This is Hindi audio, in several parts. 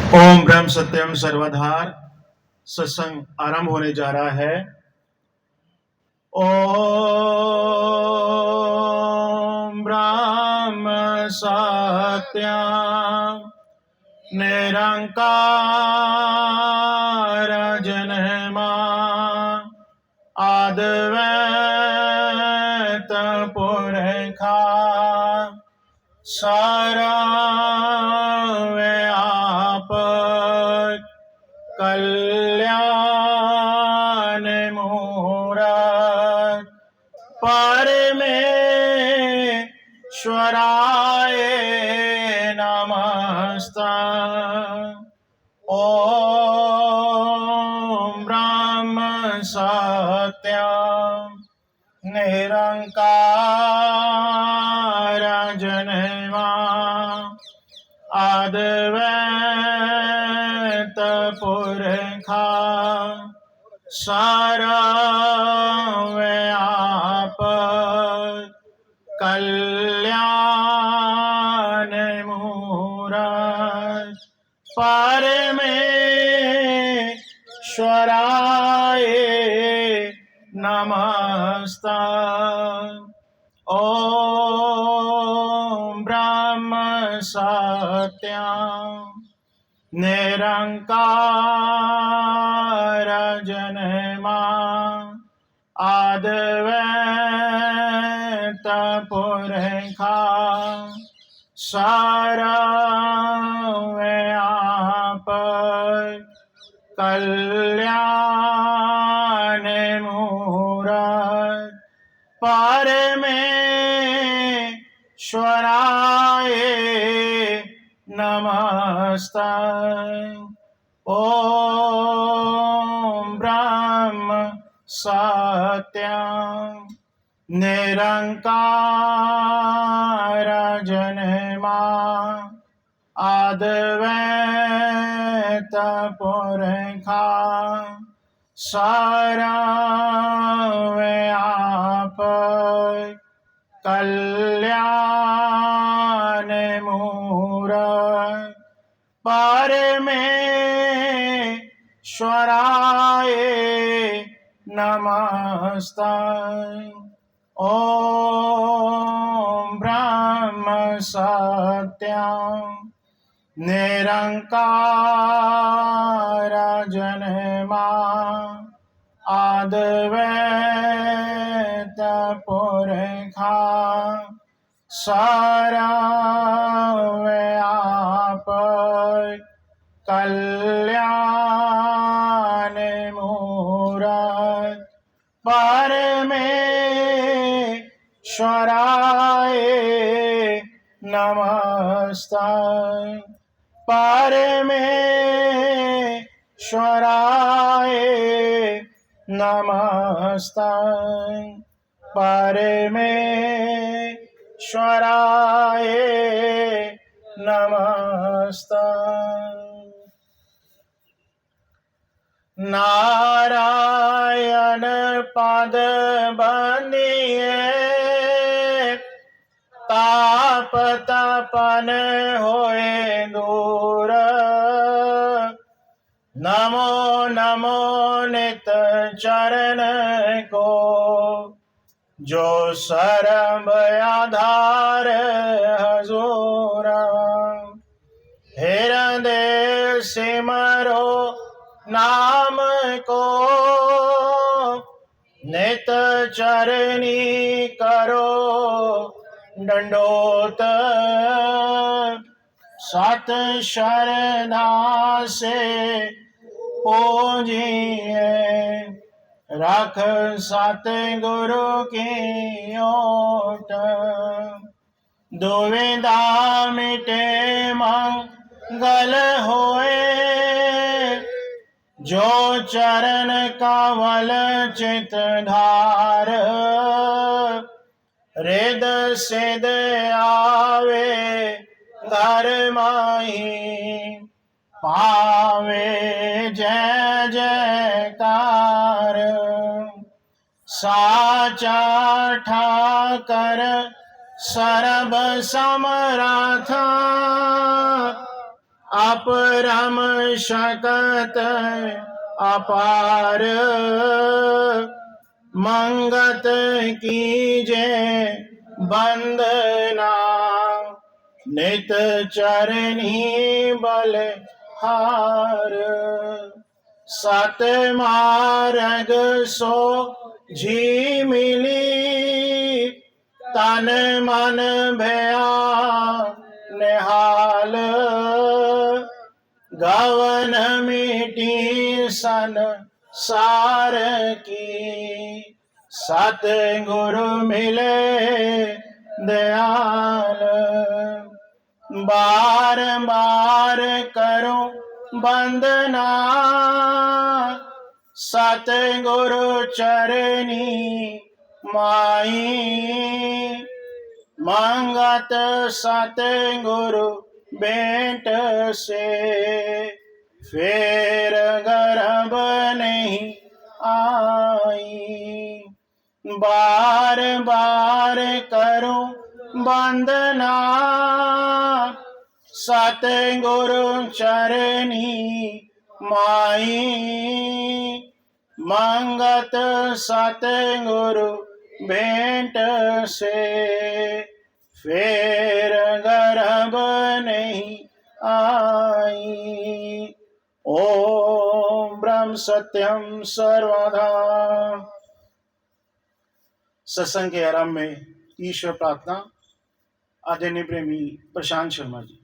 ओम ब्रह्म सत्यम सर्वधार सत्संग आरंभ होने जा रहा है। ओम ब्रह्म सत्यम निरंकार जन्मा अद्वैत पुरखा सर्वव्यापक कल्याण मूरत परमेश्वराय नमस्ते। ओम ब्रह्म सत्यम निरंकार जन्मा अद्वैत पुरखा सर्वव्यापक कल्याण मूरत परमेश्वराय नमस्ते। ओम ब्रह्म सत्यम निरंकार जन्मा अद्वैत पुरखा सर्वव्यापक कल्याण मूरत परमेश्वराय नमस्ते। ओम ब्रह्म सत्यम निरंकार जन्मा अद्वैत पुरखा सर्वव्यापक कल्याण मूरत परमेश्वराय नमस्ते। ओम ब्रह्म सत्यम निरंकार जन्मा अद्वैत पुरखा सर्वव्यापक कल्याण मूरत परमेश्वराय नमस्ते। परमेश्वराय नमस्ते। परमेश्वराय नमस्ते। नारायण पद बनिए ताप तपन होए दूर। नमो नमो नित चरण को जो सर्व आधार हजूर। हृदय सिमरो नाम को नित चरनी करो दंडोत। सत शरणा से पूजिए रख सत गुरु की ओट। दुविधा मिटे मंगल होए जो चरण कमल चित धार। हृद सिद आवे घर माही पावे जय जयकार। साचा ठाकर सर्व समर्थ अपरम शकत अपार, मंगत कीजे बंदना, नित चरणी बल हार। सत मार्ग सो जी मिली, तन मन भया निहाल। गवन मिटी सन सार की, सतगुरु मिले दयाल। बार बार करो वंदना, सतगुरु चरणी माई। मंगत सतगुरु बेंट से, फेर गर्भ नहीं आई। बार बार करूं वंदना, सतगुरु चरणी माई। मंगत सतगुरु भेंट से, फेर गर्भ नहीं आई। ओम ब्रह्म सत्यम सर्वदा। सत्संग के आरंभ में ईश्वर प्रार्थना आदरणीय प्रेमी प्रशांत शर्मा जी।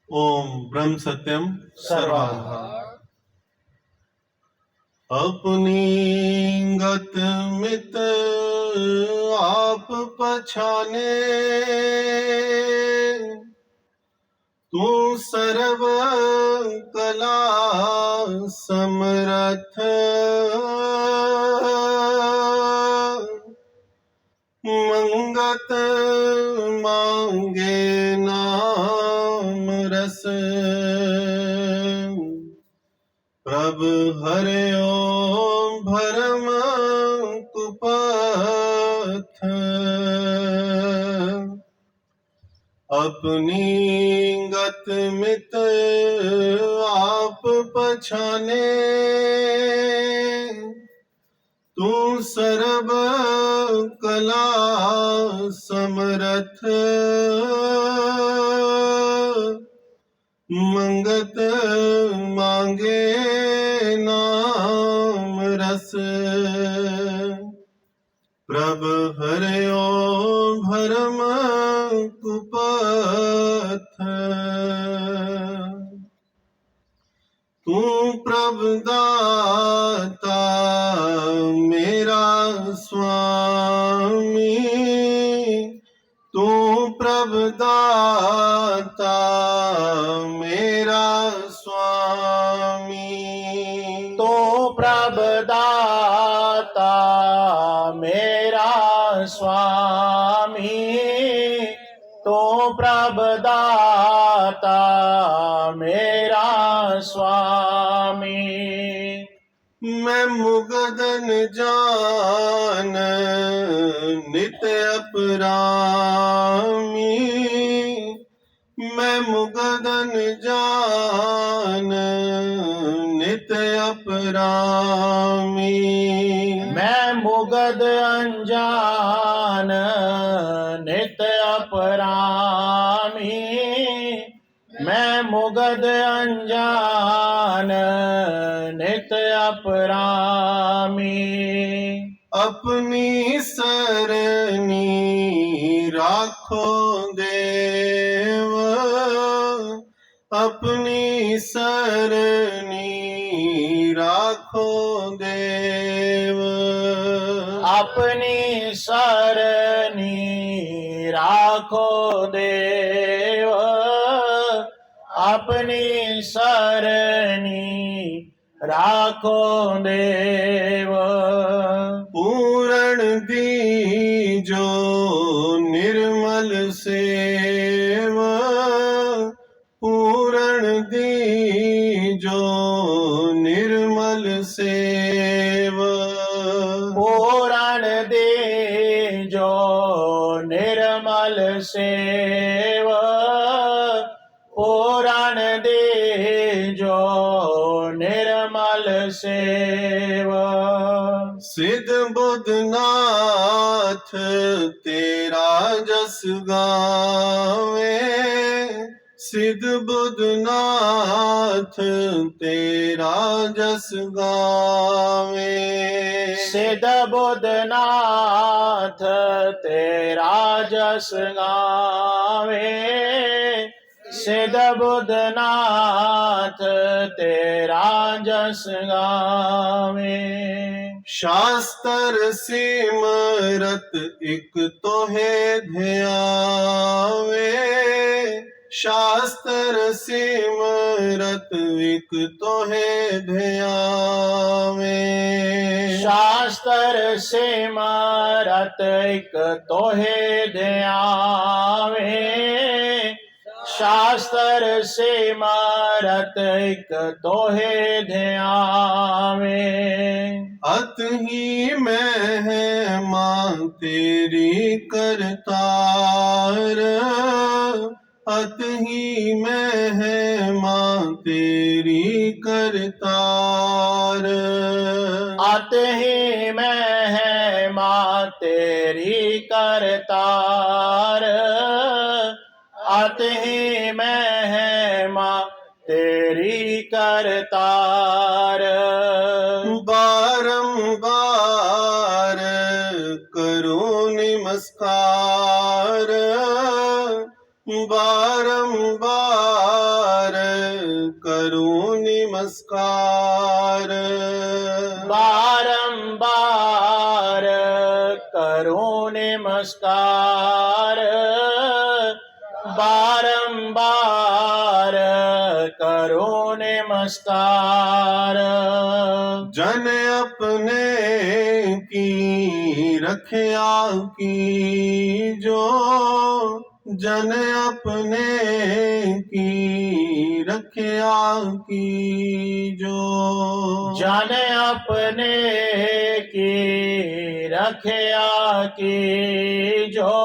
ओम ब्रह्म सत्यम सर्वधा। अपनी गत मित आप पछाने, तू सर्व कला समरथ। मंगत मांगे नाम रस, प्रभ हरिओ भरम कुपथ। अपनी गत मित आप पछाने, तू सर्व कला समरथ। मंगत मांगे नाम रस, प्रभ हरिओ भरम कुपथ। तू प्रभु दाता मेरा स्वामी, तू प्रभु दाता मेरा स्वामी। तो प्रभु दाता मेरा स्वामी, तो प्रभु दाता मेरा स्वामी। मैं मुगदन जान नित अपरामी, मैं मुगदन जान नित अपरामी। मैं मुगद अनजान नित अपरामी, मैं मुगद अनजान नित अपरामी। अपनी सरनी राखो देव, अपनी सरनी राखो देव। अपनी सरनी राखो देव, अपनी सरनी राखो देव। पूरण दीजो निर्मल निर्मल सेव। पूरण दे जो निर्मल सेव, पूरण दे जो निर्मल सेव। सिद्ध बुद्ध नाथ तेरा जस गावे, सिद्ध बुद्ध नाथ तेरा जस गावे। सिद्ध बुद्ध नाथ तेरा जस गावे, सिद्ध बुद्ध नाथ तेरा जस गावे। शास्त्र सिमरत एक तोहे ध्यावे, शास्त्र सिमरत एक तोहे ध्यावे। शास्त्र सिमरत एक तोहे ध्यावे, शास्त्र सिमरत एक तोहे ध्यावे। अतही महिमा तेरी करतार, अतही महिमा तेरी करतार। अतही महिमा तेरी करतार, अतही महिमा तेरी करतार। बारंबार करो नमस्कार, बारंबार करो नमस्कार। बारंबार करो नमस्कार, बारंबार करो नमस्कार। जन अपने की रखया की जो, जन अपने की रखया की जो। जन अपने की रखया की जो,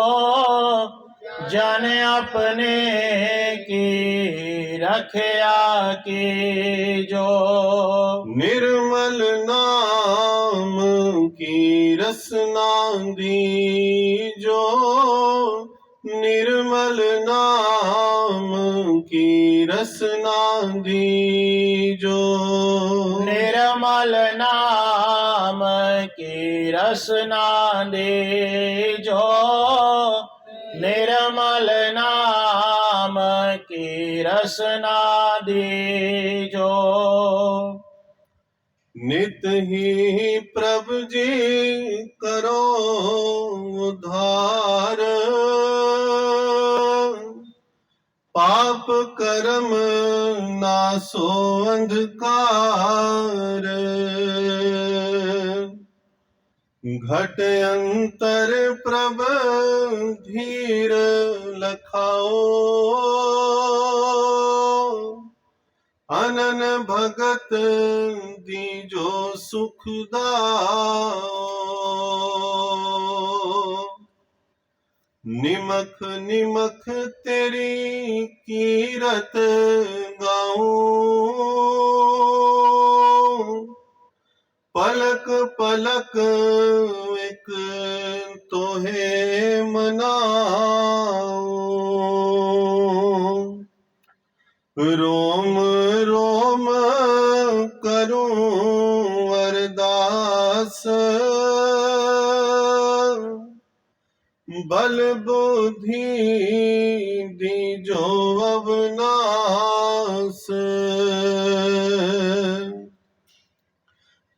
जन अपने की रखया की जो। निर्मल नाम की रसना दी जो, निर्मल नाम की रसना दी जो। निर्मल नाम की रसना दे जो, निर्मल नाम की रसना दे जो। नित ही प्रभु जी करो उद्धार, पाप कर्म नासो अंधकार। घट अंतर प्रभ धीर लखाओ, अनन भगत दीजो सुखदाओ। निमख निमख तेरी कीरत गाऊं, पलक पलक एक तोहे मनाऊं। रोम रोम करूं अरदास, बल बुद्धि दीजो अवनास।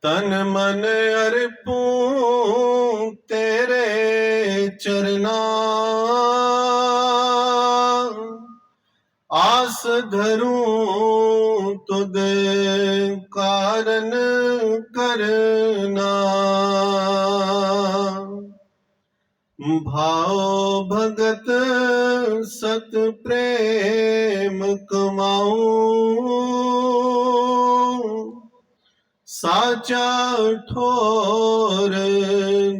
तन मन अर्पूं तेरे चरना, आस धरूं तुद कारण करना। भाव भगत सत प्रेम कमाऊं, साचा ठोर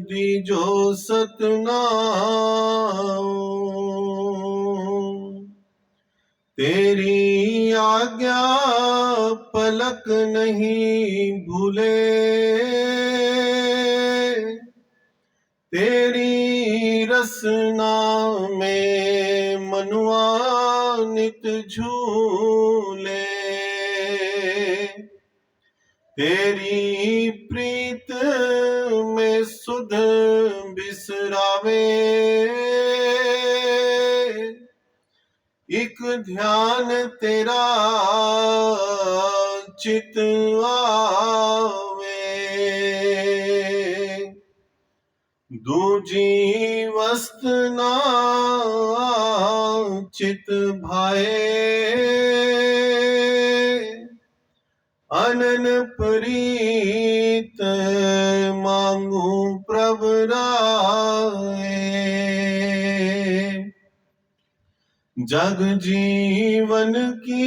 दीजो सतनाम। तेरी आज्ञा पलक नहीं भूले, तेरी रसना में मनुआ नित झूले। तेरी प्रीत में सुध बिसरावे, एक ध्यान तेरा चित आवे। दूजी वस्त ना चित भाए, अनन प्रीत मांगू प्रभु राए। जग जीवन की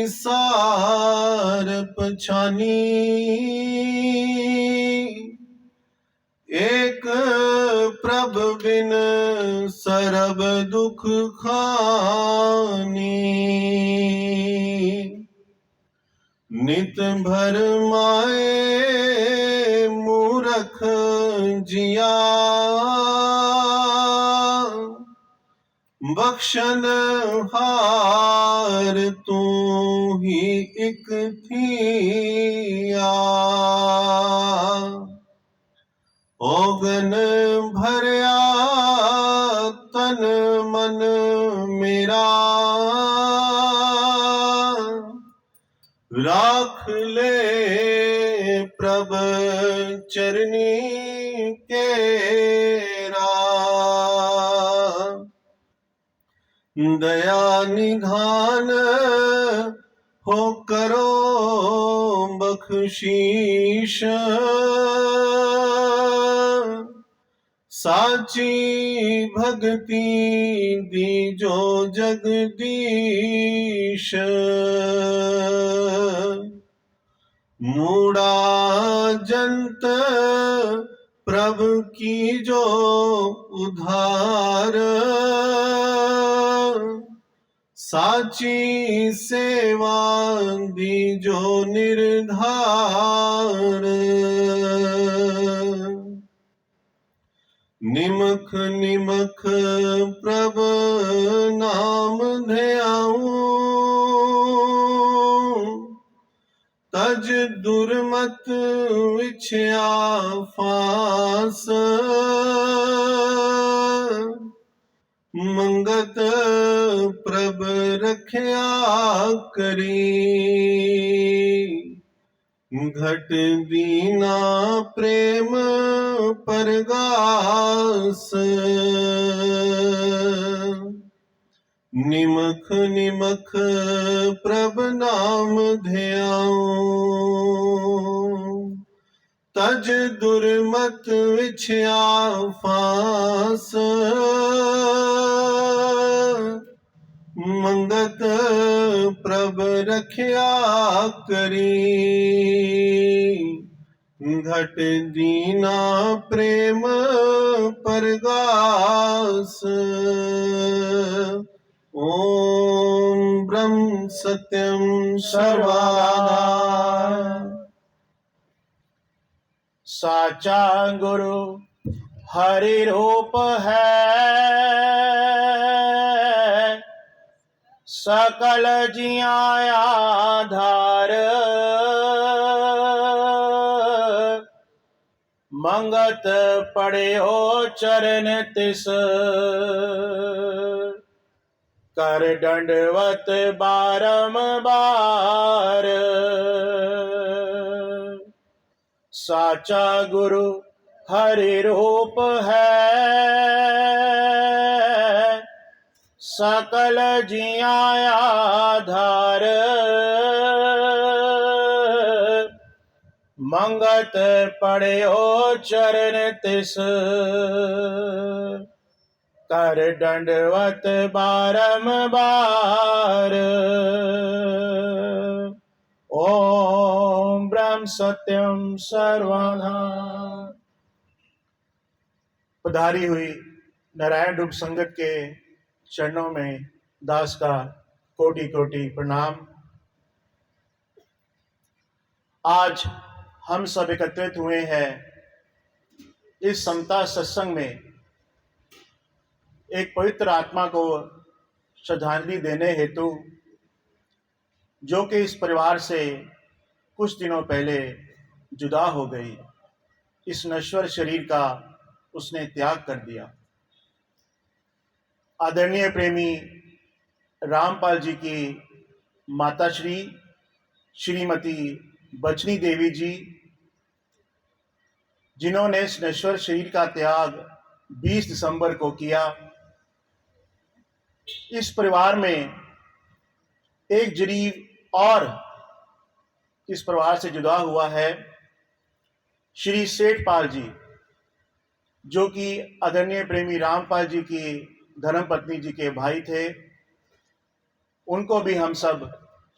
सार पछानी, एक प्रभु बिन सरब दुख खानी। नित भर माए मूरख जिया, बख्शन हार तू ही एक थिया। ओगन भरया तन मन मेरा, राख ले प्रभ चरनी केरा। दया निधान हो करो बख्शीश, साची भक्ति दीजो जगदीश। मूड़ा जंत प्रभु की जो उधार, साची सेवा दीजो निर्धार। निमख निमख प्रभु नाम ध्याऊं, तज दुर्मत विछया फास। मंगत प्रभ रख्या करी, घट दीना प्रेम परगास। निमख निमख प्रभ नाम ध्याऊं, तज दुर्मत विछया फास। मंगत प्रभ रख्या करी, घट दीना प्रेम परगास। ओम ब्रह्म सत्यम सर्वदा। साचा गुरु हरि रूप है, सकल जिया आधार। मंगत पड़ियो चरण तिस, कर दंडवत बारंबार। साचा गुरु हरि रूप है, सकल जिया आधार। मंगत पड़ियो चरण तिस, कर दंडवत बारंबार। ओम ब्रह्म ब्रह्म सत्यम सर्वधा। पधारी हुई नारायण रूप संगत के चरणों में दास का कोटि कोटि प्रणाम। आज हम सब एकत्रित हुए हैं इस समता सत्संग में एक पवित्र आत्मा को श्रद्धांजलि देने हेतु, जो कि इस परिवार से कुछ दिनों पहले जुदा हो गई। इस नश्वर शरीर का उसने त्याग कर दिया। आदरणीय प्रेमी रामपाल जी की माताश्री श्रीमती बचनी देवी जी, जिन्होंने इस नश्वर शरीर का त्याग 20 दिसंबर को किया। इस परिवार में एक जीव और इस परिवार से जुदा हुआ है, श्री सेठपाल जी, जो कि आदरणीय प्रेमी रामपाल जी की धर्मपत्नी जी के भाई थे। उनको भी हम सब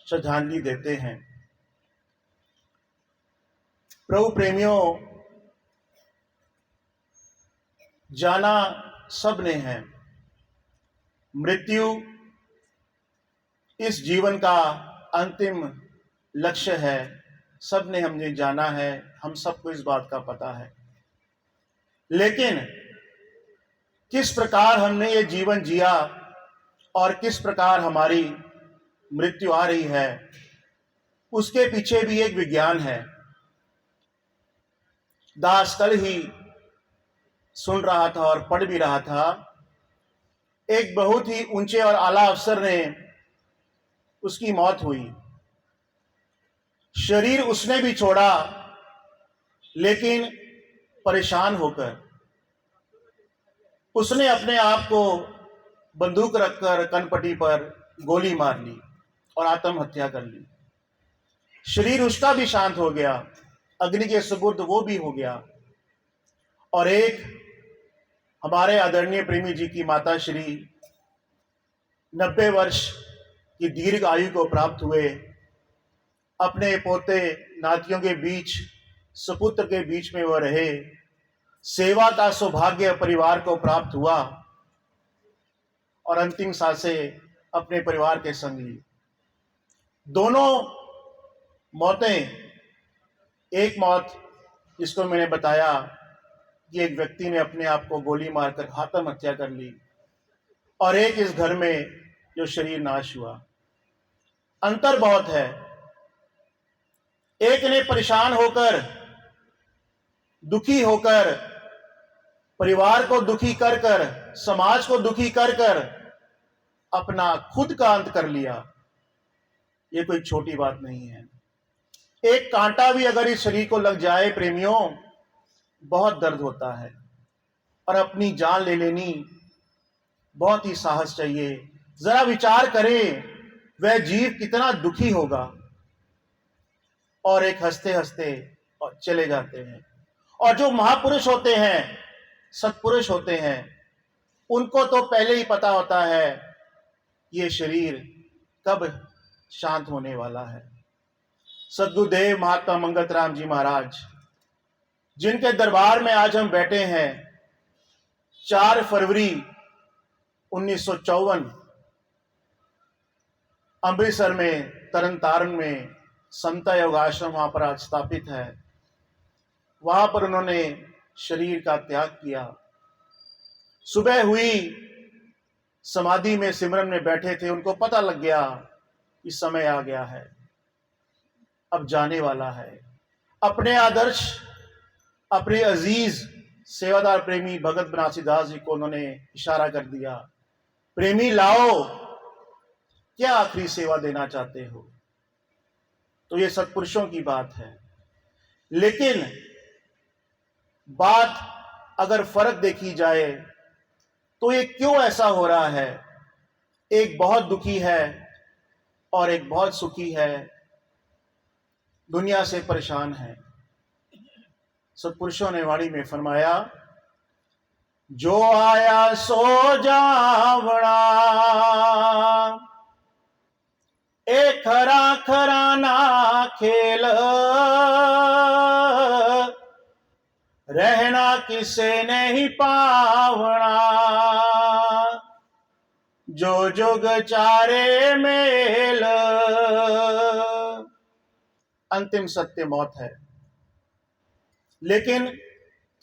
श्रद्धांजलि देते हैं। प्रभु प्रेमियों, जाना सब ने है। मृत्यु इस जीवन का अंतिम लक्ष्य है। सब ने हमने जाना है, हम सबको इस बात का पता है। लेकिन किस प्रकार हमने ये जीवन जिया और किस प्रकार हमारी मृत्यु आ रही है, उसके पीछे भी एक विज्ञान है। दास कल ही सुन रहा था और पढ़ भी रहा था। एक बहुत ही ऊंचे और आला अफसर ने उसकी मौत हुई। शरीर उसने भी छोड़ा, लेकिन परेशान होकर उसने अपने आप को बंदूक रखकर कनपट्टी पर गोली मार ली और आत्महत्या कर ली। शरीर उसका भी शांत हो गया, अग्नि के सुपुर्द वो भी हो गया। और एक हमारे आदरणीय प्रेमी जी की माता श्री 90 वर्ष की दीर्घ आयु को प्राप्त हुए। अपने पोते नातियों के बीच, सुपुत्र के बीच में वह रहे। सेवा का सौभाग्य परिवार को प्राप्त हुआ और अंतिम सांसें अपने परिवार के संग ली। दोनों मौतें, एक मौत जिसको मैंने बताया कि एक व्यक्ति ने अपने आप को गोली मारकर आत्महत्या कर ली, और एक इस घर में जो शरीर नाश हुआ। अंतर बहुत है। एक ने परेशान होकर, दुखी होकर, परिवार को दुखी कर कर, समाज को दुखी कर कर अपना खुद का अंत कर लिया। ये कोई छोटी बात नहीं है। एक कांटा भी अगर इस शरीर को लग जाए प्रेमियों, बहुत दर्द होता है। और अपनी जान ले लेनी बहुत ही साहस चाहिए। जरा विचार करें, वह जीव कितना दुखी होगा। और एक हंसते हंसते और चले जाते हैं। और जो महापुरुष होते हैं, सत्पुरुष होते हैं, उनको तो पहले ही पता होता है ये शरीर कब शांत होने वाला है। सद्गुरुदेव महात्मा मंगत राम जी महाराज, जिनके दरबार में आज हम बैठे हैं, 4 फरवरी 1954 अमृतसर में तरन तारण में समता योग आश्रम वहां पर आज स्थापित है। वहां पर उन्होंने शरीर का त्याग किया। सुबह हुई, समाधि में सिमरन में बैठे थे, उनको पता लग गया कि समय आ गया है, अब जाने वाला है। अपने आदर्श, अपने अजीज सेवादार प्रेमी भगत बनारसी दास जी को उन्होंने इशारा कर दिया, प्रेमी लाओ, क्या आखिरी सेवा देना चाहते हो। तो ये सत्पुरुषों की बात है। लेकिन बात अगर फर्क देखी जाए तो ये क्यों ऐसा हो रहा है। एक बहुत दुखी है और एक बहुत सुखी है, दुनिया से परेशान है। सत्पुरुषों ने वाणी में फरमाया, जो आया सो जावड़ा, ए खरा खराना खेल रहना किसे नहीं पावना, जो जोग चारे मेल। अंतिम सत्य मौत है, लेकिन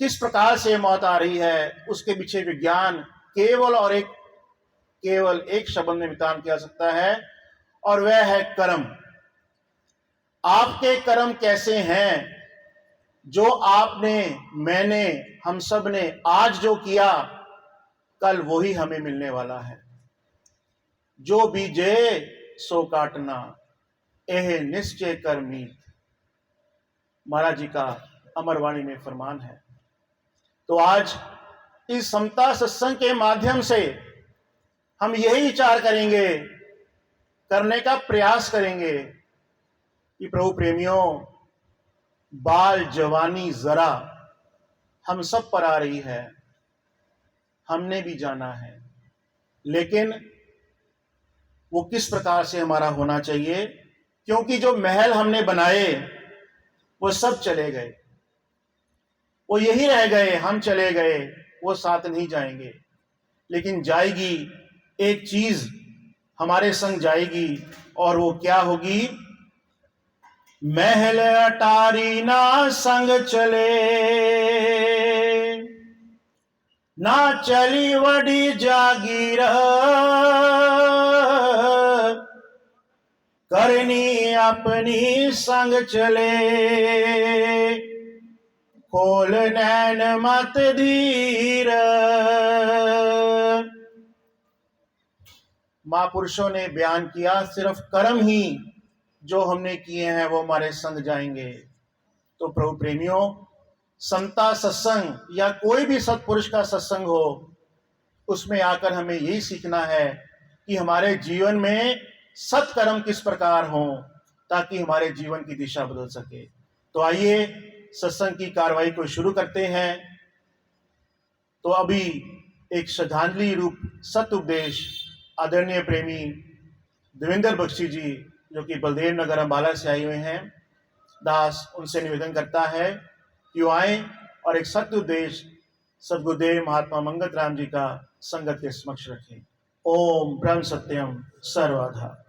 किस प्रकार से मौत आ रही है उसके पीछे विज्ञान केवल एक शब्द में विधान किया सकता है, और वह है कर्म। आपके कर्म कैसे हैं? जो आपने, मैंने, हम सब ने आज जो किया, कल वही हमें मिलने वाला है। जो बीजे सो काटना, एह निश्चय कर मीत, महाराज जी का अमरवाणी में फरमान है। तो आज इस समता सत्संग के माध्यम से हम यही विचार करेंगे, करने का प्रयास करेंगे कि प्रभु प्रेमियों, बाल जवानी जरा हम सब पर आ रही है, हमने भी जाना है, लेकिन वो किस प्रकार से हमारा होना चाहिए, क्योंकि जो महल हमने बनाए वो सब चले गए, वो यही रह गए, हम चले गए, वो साथ नहीं जाएंगे। लेकिन जाएगी एक चीज हमारे संग जाएगी, और वो क्या होगी? महल अटारी ना संग चले, ना चली वडी जागीर, करनी अपनी संग चले, खोल नैन मत धीर। महापुरुषों ने बयान किया, सिर्फ कर्म ही जो हमने किए हैं वो हमारे संग जाएंगे। तो प्रभु प्रेमियों, संता सत्संग या कोई भी सत्पुरुष का सत्संग हो, उसमें आकर हमें यही सीखना है कि हमारे जीवन में सत्कर्म किस प्रकार हो, ताकि हमारे जीवन की दिशा बदल सके। तो आइए सत्संग की कार्रवाई को शुरू करते हैं। तो अभी एक श्रद्धांजलि रूप सत्य उपदेश आदरणीय प्रेमी देवेंद्र बख्शी जी, जो कि बलदेव नगर अम्बाला से आए हुए हैं, दास उनसे निवेदन करता है कि वो आए और एक सत्य उपदेश सद्गुरुदेव महात्मा मंगत राम जी का संगत के समक्ष रखें। ओम ब्रह्म सत्यम सर्वधा।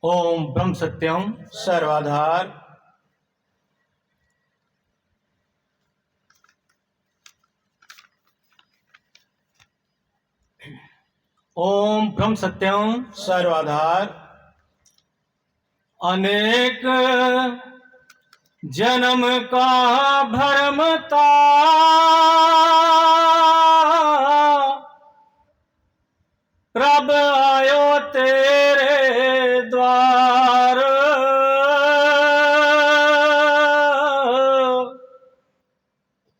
ओम ब्रह्म सत्यम सर्वाधार। ओम ब्रह्म सत्यम सर्वाधार। अनेक जन्म का भरमता, प्रभ आयो तेरे द्वार,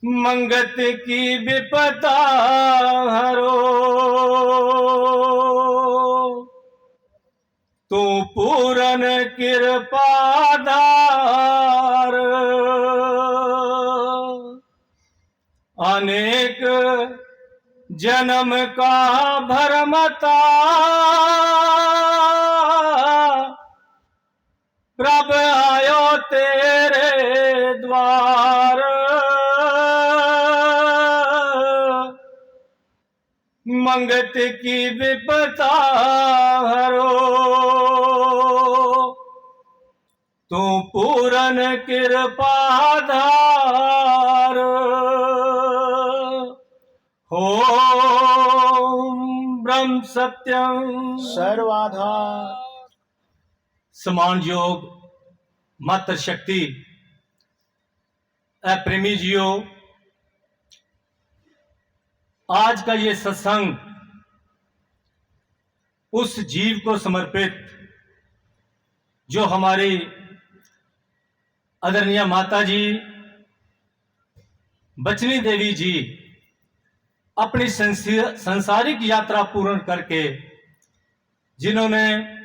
मंगत की विपदा हरो, तू पूरन कृपाधार। अनेक जन्म का भरमता, प्रभ आयो तेरे द्वार, मंगत की विपदा हरो, तू पूरन कृपाधार। ओम ब्रह्म सत्यम सर्वाधार। समान योग मात्र शक्ति प्रेमी जियो, आज का ये सत्संग उस जीव को समर्पित जो हमारी आदरणीय माता जी बचनी देवी जी अपनी संसारिक यात्रा पूर्ण करके, जिन्होंने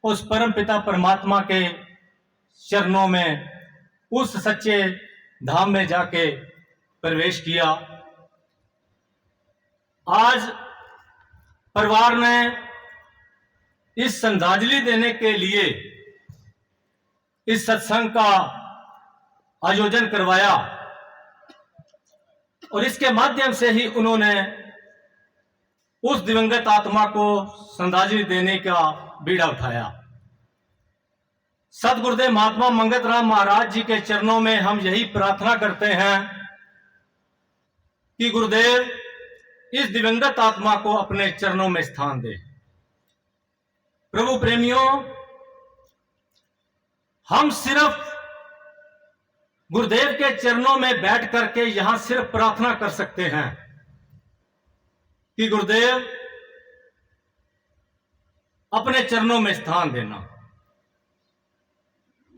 उस परम पिता परमात्मा के चरणों में, उस सच्चे धाम में जाके प्रवेश किया, आज परिवार ने इस श्रद्धांजलि देने के लिए इस सत्संग का आयोजन करवाया और इसके माध्यम से ही उन्होंने उस दिवंगत आत्मा को श्रद्धांजलि देने का बीड़ा उठाया। सतगुरुदेव महात्मा मंगत राम महाराज जी के चरणों में हम यही प्रार्थना करते हैं कि गुरुदेव इस दिवंगत आत्मा को अपने चरणों में स्थान दे। प्रभु प्रेमियों, हम सिर्फ गुरुदेव के चरणों में बैठ करके यहां सिर्फ प्रार्थना कर सकते हैं कि गुरुदेव अपने चरणों में स्थान देना,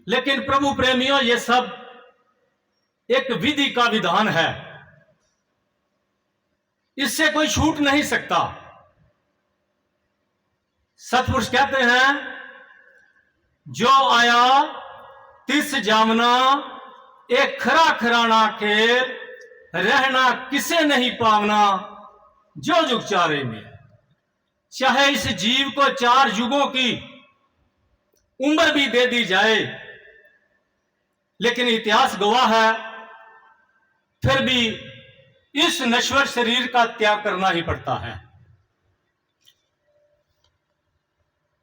लेकिन प्रभु प्रेमियों, यह सब एक विधि का विधान है, इससे कोई छूट नहीं सकता। सतपुरुष कहते हैं, जो आया तिस जामना एक खरा खराना के, रहना किसे नहीं पावना जो जुग चारे में। चाहे इस जीव को 4 युगों की उम्र भी दे दी जाए, लेकिन इतिहास गवाह है, फिर भी इस नश्वर शरीर का त्याग करना ही पड़ता है।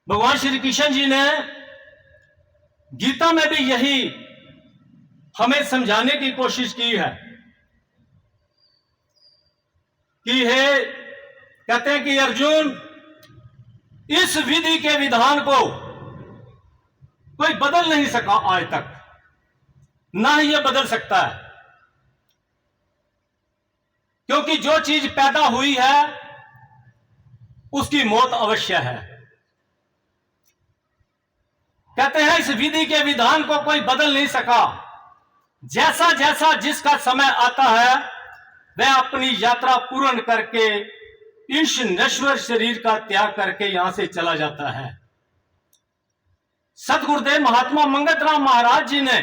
भगवान श्री कृष्ण जी ने गीता में भी यही हमें समझाने की कोशिश की है कि कहते हैं कि अर्जुन, इस विधि के विधान को कोई बदल नहीं सका आज तक, ना ही यह बदल सकता है, क्योंकि जो चीज पैदा हुई है उसकी मौत अवश्य है। कहते हैं इस विधि के विधान को कोई बदल नहीं सका। जैसा जैसा जिसका समय आता है वह अपनी यात्रा पूर्ण करके इस नश्वर शरीर का त्याग करके यहां से चला जाता है। सतगुरुदेव महात्मा मंगत राम महाराज जी ने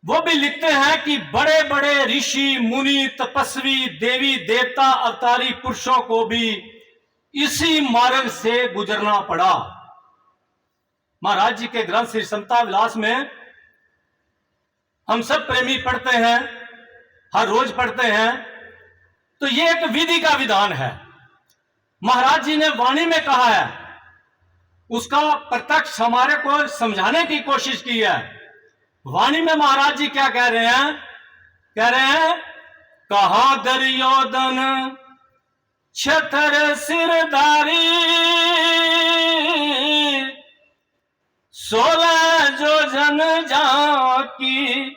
वो भी लिखते हैं कि बड़े बड़े ऋषि मुनि तपस्वी देवी देवता अवतारी पुरुषों को भी इसी मार्ग से गुजरना पड़ा। महाराज जी के ग्रंथ श्री समता विलास में हम सब प्रेमी पढ़ते हैं, हर रोज पढ़ते हैं, तो ये एक विधि का विधान है। महाराज जी ने वाणी में कहा है, उसका प्रत्यक्ष हमारे को समझाने की कोशिश की है। वाणी में महाराज जी क्या कह रहे हैं? कह रहे हैं, कहा दुर्योधन छतर सिरधारी, 16 जो जन जाकी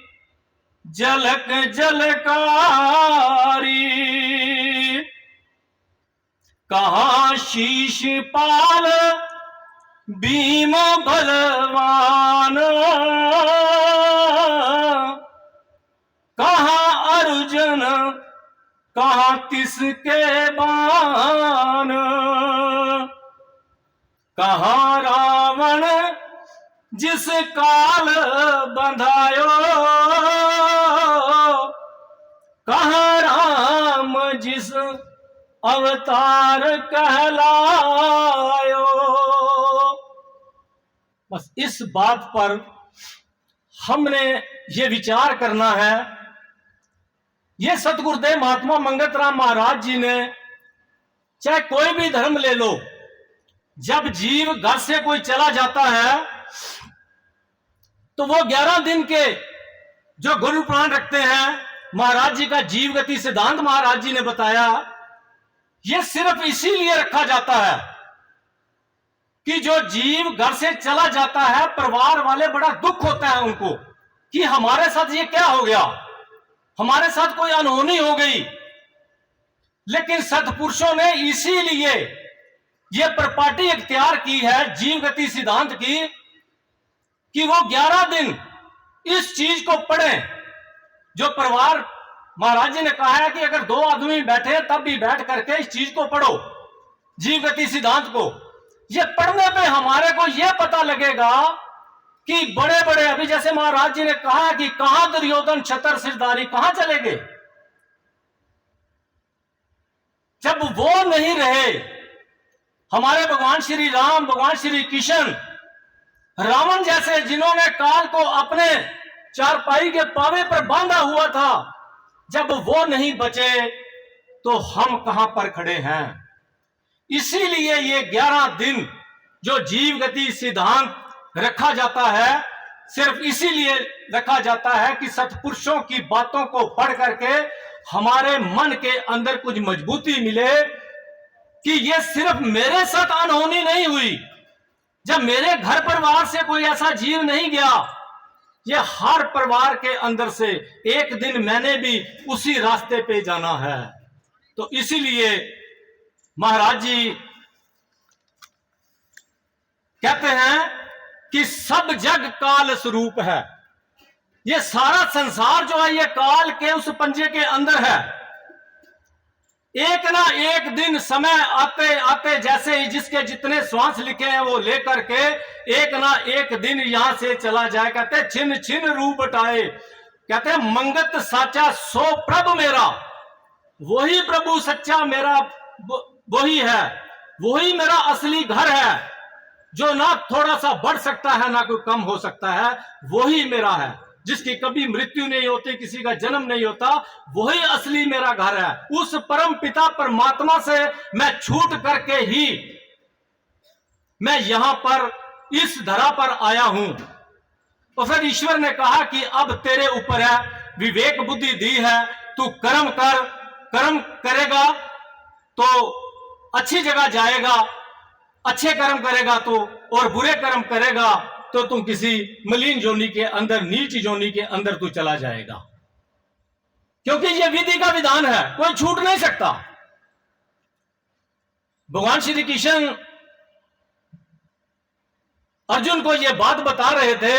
झलक झलकारी, कहा शीश पाल भीम बलवान, कहा अर्जुन कहा तिसके बाण, कहा रावण जिस काल बंधायो, कहा राम जिस अवतार कहलायो। बस इस बात पर हमने ये विचार करना है। ये सतगुरुदेव महात्मा मंगत राम महाराज जी ने, चाहे कोई भी धर्म ले लो, जब जीव घर से कोई चला जाता है तो वो 11 दिन के जो गुरु प्राण रखते हैं, महाराज जी का जीव गति सिद्धांत महाराज जी ने बताया, ये सिर्फ इसीलिए रखा जाता है कि जो जीव घर से चला जाता है, परिवार वाले बड़ा दुख होता है उनको कि हमारे साथ ये क्या हो गया, हमारे साथ कोई अनहोनी हो गई। लेकिन सत्पुरुषों ने इसीलिए ये प्रॉपर्टी इख्तियार की है जीव गति सिद्धांत की कि वो 11 दिन इस चीज को पढ़ें जो परिवार, महाराज जी ने कहा है कि अगर 2 आदमी बैठे तब भी बैठ करके इस चीज को पढ़ो, जीव गति सिद्धांत को। ये पढ़ने पे हमारे को यह पता लगेगा कि बड़े बड़े, अभी जैसे महाराज जी ने कहा कि कहां दुर्योधन छतर सिरदारी, कहां चले गए जब वो नहीं रहे। हमारे भगवान श्री राम, भगवान श्री कृष्ण, रावण जैसे जिन्होंने काल को अपने चारपाई के पावे पर बांधा हुआ था, जब वो नहीं बचे तो हम कहां पर खड़े हैं। इसीलिए ये 11 दिन जो जीव गति सिद्धांत रखा जाता है, सिर्फ इसीलिए रखा जाता है कि सत्पुरुषों की बातों को पढ़ करके हमारे मन के अंदर कुछ मजबूती मिले कि ये सिर्फ मेरे साथ अनहोनी नहीं हुई, जब मेरे घर परिवार से कोई ऐसा जीव नहीं गया, ये हर परिवार के अंदर से एक दिन मैंने भी उसी रास्ते पे जाना है। तो इसीलिए महाराज जी कहते हैं कि सब जग काल स्वरूप है। ये सारा संसार जो है ये काल के उस पंजे के अंदर है। एक ना एक दिन समय आते आते, जैसे ही जिसके जितने श्वास लिखे हैं वो लेकर के एक ना एक दिन यहां से चला जाए। कहते छिन छिन रूप हटाए, कहते मंगत साचा सो प्रभु मेरा, वही प्रभु सच्चा मेरा वही है, वही मेरा असली घर है, जो ना थोड़ा सा बढ़ सकता है ना कोई कम हो सकता है, वही मेरा है, जिसकी कभी मृत्यु नहीं होती, किसी का जन्म नहीं होता, वही असली मेरा घर है। उस परम पिता परमात्मा से मैं छूट करके ही मैं यहां पर इस धरा पर आया हूं। तो फिर ईश्वर ने कहा कि अब तेरे ऊपर है, विवेक बुद्धि दी है, तू कर्म कर, कर्म करेगा तो अच्छी जगह जाएगा, अच्छे कर्म करेगा तो, और बुरे कर्म करेगा तो तू किसी मलिन जोनी के अंदर, नीच जोनी के अंदर तू चला जाएगा। क्योंकि यह विधि का विधान है, कोई छूट नहीं सकता। भगवान श्री कृष्ण अर्जुन को यह बात बता रहे थे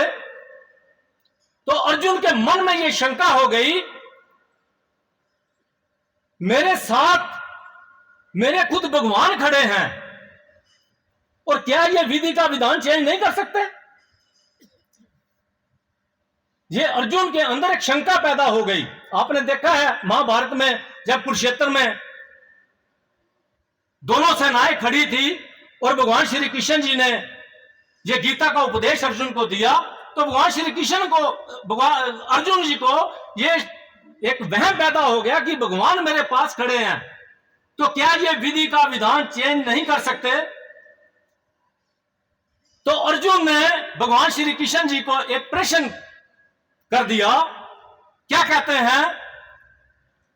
तो अर्जुन के मन में यह शंका हो गई, मेरे साथ मेरे खुद भगवान खड़े हैं और क्या यह विधि का विधान चेंज नहीं कर सकते? ये अर्जुन के अंदर एक शंका पैदा हो गई। आपने देखा है महाभारत में जब कुरुक्षेत्र में दोनों सेनाएं खड़ी थी और भगवान श्री कृष्ण जी ने ये गीता का उपदेश अर्जुन को दिया, तो भगवान श्री कृष्ण को, भगवान अर्जुन जी को ये एक वहम पैदा हो गया कि भगवान मेरे पास खड़े हैं, तो क्या ये विधि का विधान चेंज नहीं कर सकते? तो अर्जुन ने भगवान श्री कृष्ण जी को एक प्रश्न कर दिया। क्या कहते हैं?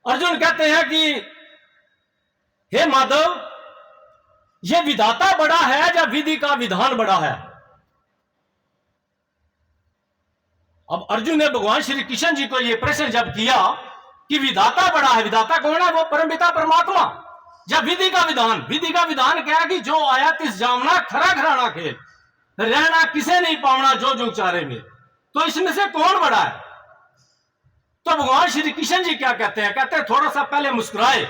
अर्जुन कहते हैं कि हे माधव, यह विधाता बड़ा है या विधि का विधान बड़ा है? अब अर्जुन ने भगवान श्री कृष्ण जी को यह प्रश्न जब किया कि विधाता बड़ा है, विधाता कौन है? वो परमपिता परमात्मा। जब विधि का विधान, विधि का विधान क्या है कि जो आया तिस जामना खरा घराना खेल, रहना किसे नहीं पावना जो जो चारे में, तो इसमें से कौन बड़ा है? तो भगवान श्री कृष्ण जी क्या कहते हैं? कहते हैं थोड़ा सा पहले मुस्कुराए,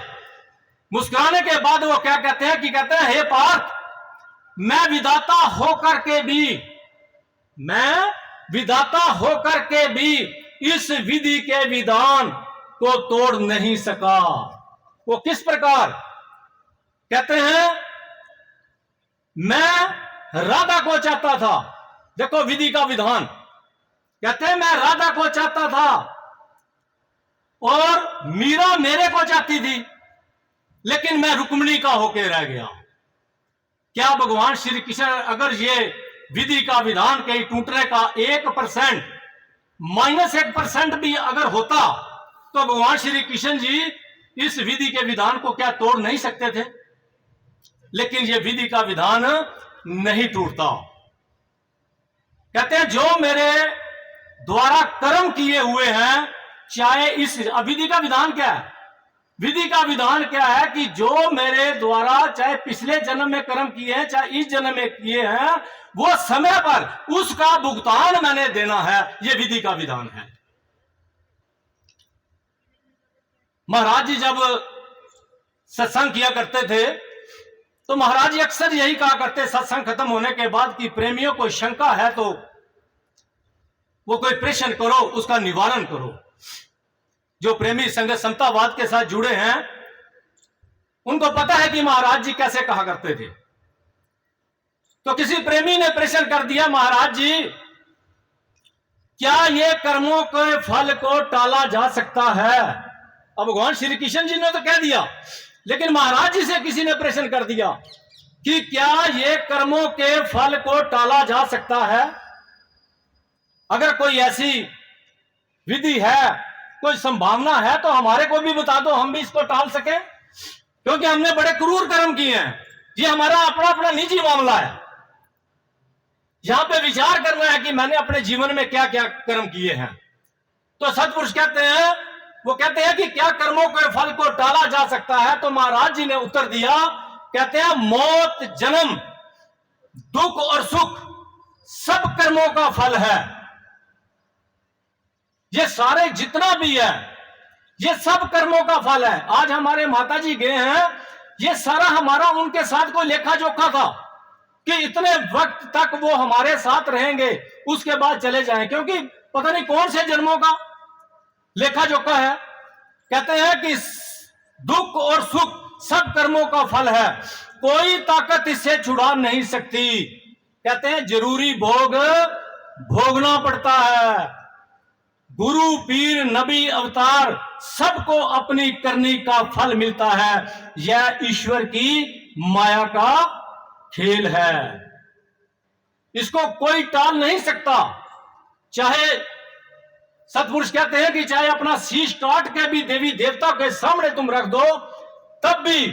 मुस्कुराने के बाद वो क्या कहते हैं कि कहते हैं हे पार्थ, मैं विधाता होकर के भी, मैं विधाता होकर के भी इस विधि के विधान को तोड़ नहीं सका। वो किस प्रकार? कहते हैं मैं राधा को चाहता था, देखो विधि का विधान, कहते हैं मैं राधा को चाहता था और मीरा मेरे को चाहती थी, लेकिन मैं रुक्मिणी का होके रह गया। क्या भगवान श्री कृष्ण अगर ये विधि का विधान के टूटने का 1% -1% भी अगर होता तो भगवान श्री कृष्ण जी इस विधि के विधान को क्या तोड़ नहीं सकते थे? लेकिन यह विधि का विधान नहीं टूटता। कहते हैं जो मेरे द्वारा कर्म किए हुए हैं, चाहे इस विधि का विधान क्या है? विधि का विधान क्या है कि जो मेरे द्वारा चाहे पिछले जन्म में कर्म किए हैं चाहे इस जन्म में किए हैं, वो समय पर उसका भुगतान मैंने देना है। यह विधि का विधान है। महाराज जी जब सत्संग किया करते थे तो महाराज जी अक्सर यही कहा करते सत्संग खत्म होने के बाद कि प्रेमियों को शंका है तो वो कोई प्रश्न करो, उसका निवारण करो। जो प्रेमी संघ समतावाद के साथ जुड़े हैं उनको पता है कि महाराज जी कैसे कहा करते थे। तो किसी प्रेमी ने प्रश्न कर दिया, महाराज जी क्या ये कर्मों के फल को टाला जा सकता है? अब भगवान श्री कृष्ण जी ने तो कह दिया, लेकिन महाराज जी से किसी ने प्रश्न कर दिया कि क्या ये कर्मों के फल को टाला जा सकता है? अगर कोई ऐसी विधि है, कोई संभावना है तो हमारे को भी बता दो, हम भी इसको टाल सकें, क्योंकि हमने बड़े क्रूर कर्म किए हैं। ये हमारा अपना अपना निजी मामला है। यहां पे विचार करना है कि मैंने अपने जीवन में क्या क्या कर्म किए हैं। तो सत्पुरुष कहते हैं, वो कहते हैं कि क्या कर्मों के फल को टाला जा सकता है? तो महाराज जी ने उत्तर दिया, कहते हैं मौत, जन्म, दुख और सुख सब कर्मों का फल है। ये सारे जितना भी है ये सब कर्मों का फल है। आज हमारे माता जी गए हैं, ये सारा हमारा उनके साथ कोई लेखा जोखा था कि इतने वक्त तक वो हमारे साथ रहेंगे, उसके बाद चले जाएं, क्योंकि पता नहीं कौन से जन्मों का लेखा जोखा है। कहते हैं कि दुख और सुख सब कर्मों का फल है, कोई ताकत इससे छुड़ा नहीं सकती। कहते हैं जरूरी भोग भोगना पड़ता है। गुरु, पीर, नबी, अवतार सबको अपनी करनी का फल मिलता है। यह ईश्वर की माया का खेल है, इसको कोई टाल नहीं सकता। चाहे सतपुरुष कहते हैं कि चाहे अपना शीश काट के भी देवी देवता के सामने तुम रख दो, तब भी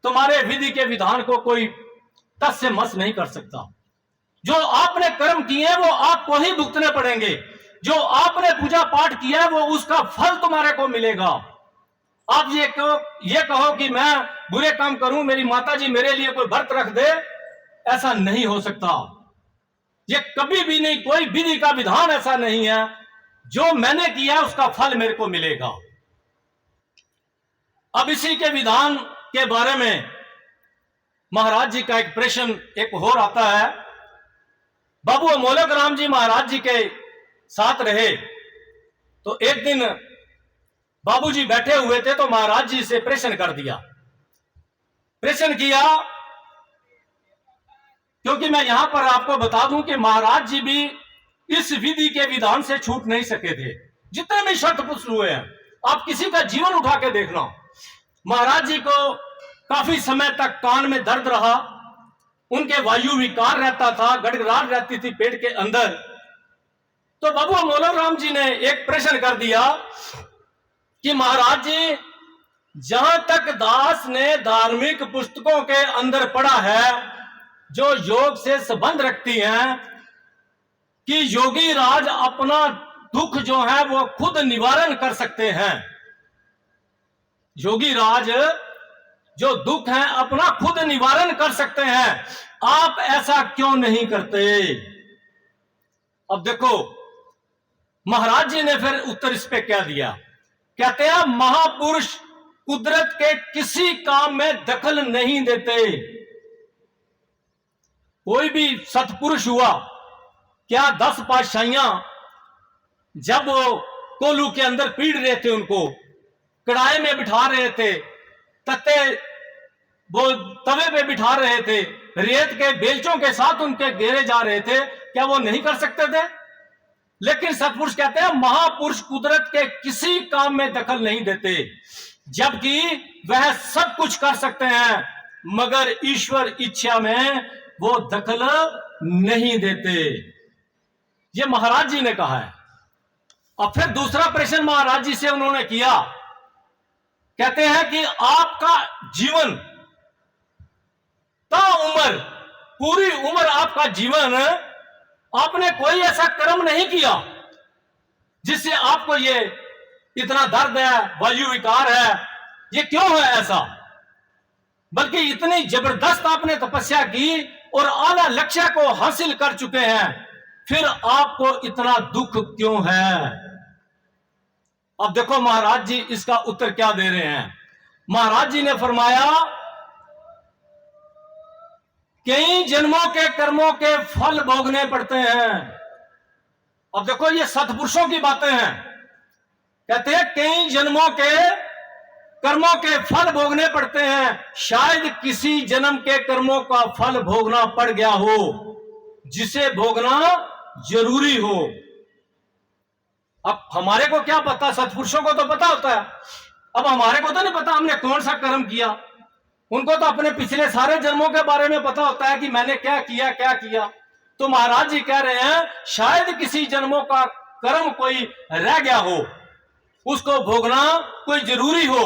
तुम्हारे विधि के विधान को कोई तस से मस नहीं कर सकता। जो आपने कर्म किए वो आपको ही भुगतने पड़ेंगे। जो आपने पूजा पाठ किया है वो उसका फल तुम्हारे को मिलेगा। आप ये कहो कि मैं बुरे काम करूं, मेरी माता जी मेरे लिए कोई व्रत रख दे, ऐसा नहीं हो सकता। ये कभी भी नहीं, कोई विधि का विधान ऐसा नहीं है जो मैंने किया उसका फल मेरे को मिलेगा। अब इसी के विधान के बारे में महाराज जी का एक प्रश्न एक और आता है। बाबू अमोलक राम जी महाराज जी के साथ रहे, तो एक दिन बाबूजी बैठे हुए थे तो महाराज जी से प्रश्न कर दिया। प्रश्न किया क्योंकि मैं यहां पर आपको बता दूं कि महाराज जी भी इस विधि के विधान से छूट नहीं सके थे। जितने भी सत्पुरुष हुए हैं, आप किसी का जीवन उठा के देखना, महाराज जी को काफी समय तक कान में दर्द रहा, उनके वायु विकार रहता था, गड़गड़ाहट रहती थी पेट के अंदर। तो बाबू अमोलक राम जी ने एक प्रश्न कर दिया कि महाराज जी, जहां तक दास ने धार्मिक पुस्तकों के अंदर पढ़ा है जो योग से संबंध रखती हैं कि योगी राज अपना दुख जो है वो खुद निवारण कर सकते हैं। योगी राज जो दुख है अपना खुद निवारण कर सकते हैं, आप ऐसा क्यों नहीं करते? अब देखो महाराज जी ने फिर उत्तर इस पे क्या दिया। कहते हैं महापुरुष कुदरत के किसी काम में दखल नहीं देते। कोई भी सत्पुरुष हुआ, क्या 10 पातशाहियां जब वो कोलू के अंदर पीड़ रहे थे, उनको कड़ाई में बिठा रहे थे, तत्ते वो तवे पे बिठा रहे थे, रेत के बेलचों के साथ उनके घेरे जा रहे थे, क्या वो नहीं कर सकते थे? लेकिन सत्पुरुष कहते हैं महापुरुष कुदरत के किसी काम में दखल नहीं देते, जबकि वह सब कुछ कर सकते हैं, मगर ईश्वर इच्छा में वो दखल नहीं देते। ये महाराज जी ने कहा है। और फिर दूसरा प्रश्न महाराज जी से उन्होंने किया। कहते हैं कि आपका जीवन ता उम्र, पूरी उम्र आपका जीवन, आपने कोई ऐसा कर्म नहीं किया जिससे आपको ये इतना दर्द है, वायु विकार है, ये क्यों है ऐसा? बल्कि इतनी जबरदस्त आपने तपस्या की और आला लक्ष्य को हासिल कर चुके हैं, फिर आपको इतना दुख क्यों है? अब देखो महाराज जी इसका उत्तर क्या दे रहे हैं। महाराज जी ने फरमाया, कई जन्मों के कर्मों के फल भोगने पड़ते हैं। अब देखो ये सत्पुरुषों की बातें हैं। कहते हैं कई जन्मों के कर्मों के फल भोगने पड़ते हैं, शायद किसी जन्म के कर्मों का फल भोगना पड़ गया हो जिसे भोगना जरूरी हो। अब हमारे को क्या पता, सत्पुरुषों को तो पता होता है। अब हमारे को तो नहीं पता हमने कौन सा कर्म किया। उनको तो अपने पिछले सारे जन्मों के बारे में पता होता है कि मैंने क्या किया क्या किया। तो महाराज जी कह रहे हैं शायद किसी जन्मों का कर्म कोई रह गया हो, उसको भोगना कोई जरूरी हो।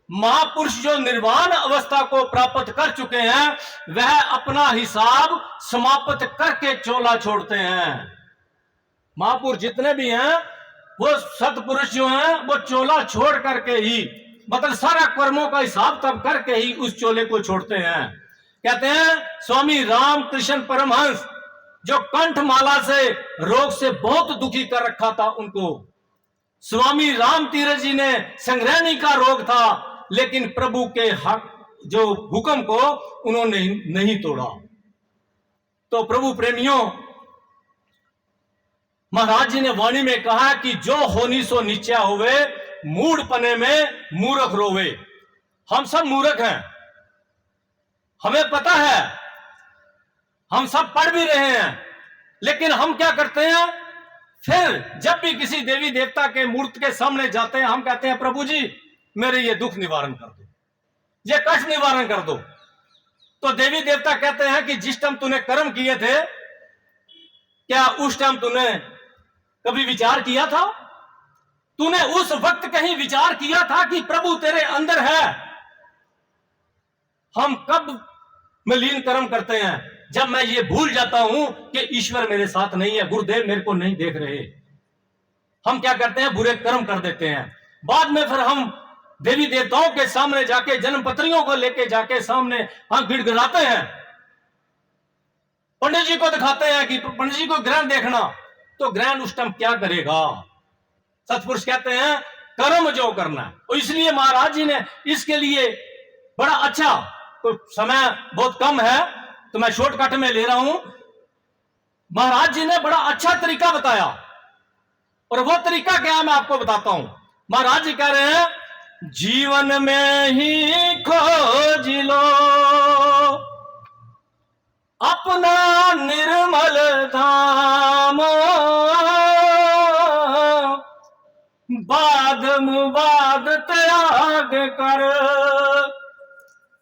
महापुरुष जो निर्वाण अवस्था को प्राप्त कर चुके हैं वह अपना हिसाब समाप्त करके चोला छोड़ते हैं। महापुरुष जितने भी हैं वो सत्पुरुष जो हैं वो चोला छोड़ करके ही, मतलब सारा कर्मों का हिसाब तब करके ही उस चोले को छोड़ते हैं। कहते हैं स्वामी रामकृष्ण परमहंस जो कंठमाला से रोग से बहुत दुखी कर रखा था उनको, स्वामी राम तीरथ जी ने संग्रहणी का रोग था, लेकिन प्रभु के हक जो हुक्म को उन्होंने नहीं तोड़ा। तो प्रभु प्रेमियों, महाराज जी ने वाणी में कहा कि जो होनी सो निश्चय होवे, मूढ़ पने में मूर्ख रोवे। हम सब मूर्ख हैं, हमें पता है, हम सब पढ़ भी रहे हैं, लेकिन हम क्या करते हैं, फिर जब भी किसी देवी देवता के मूर्ति के सामने जाते हैं हम कहते हैं प्रभु जी मेरे ये दुख निवारण कर दो, ये कष्ट निवारण कर दो। तो देवी देवता कहते हैं कि जिस टाइम तूने कर्म किए थे क्या उस टाइम तूने कभी विचार किया था? तूने उस वक्त कहीं विचार किया था कि प्रभु तेरे अंदर है? हम कब मलिन कर्म करते हैं? जब मैं ये भूल जाता हूं कि ईश्वर मेरे साथ नहीं है, गुरुदेव मेरे को नहीं देख रहे। हम क्या करते हैं, बुरे कर्म कर देते हैं। बाद में फिर हम देवी देवताओं के सामने जाके, जन्म पत्रियों को लेके जाके सामने हम गिड़गिड़ाते हैं, पंडित जी को दिखाते हैं कि पंडित जी को ग्रहण देखना। तो ग्रहण उस टाइम क्या करेगा? सत्पुरुष कहते हैं कर्म जो करना है। और इसलिए महाराज जी ने इसके लिए बड़ा अच्छा, तो समय बहुत कम है तो मैं शॉर्टकट में ले रहा हूं, महाराज जी ने बड़ा अच्छा तरीका बताया। और वो तरीका क्या है मैं आपको बताता हूं। महाराज जी कह रहे हैं जीवन में ही खोज लो अपना निर्मल धाम, बाद मुबाद त्याग कर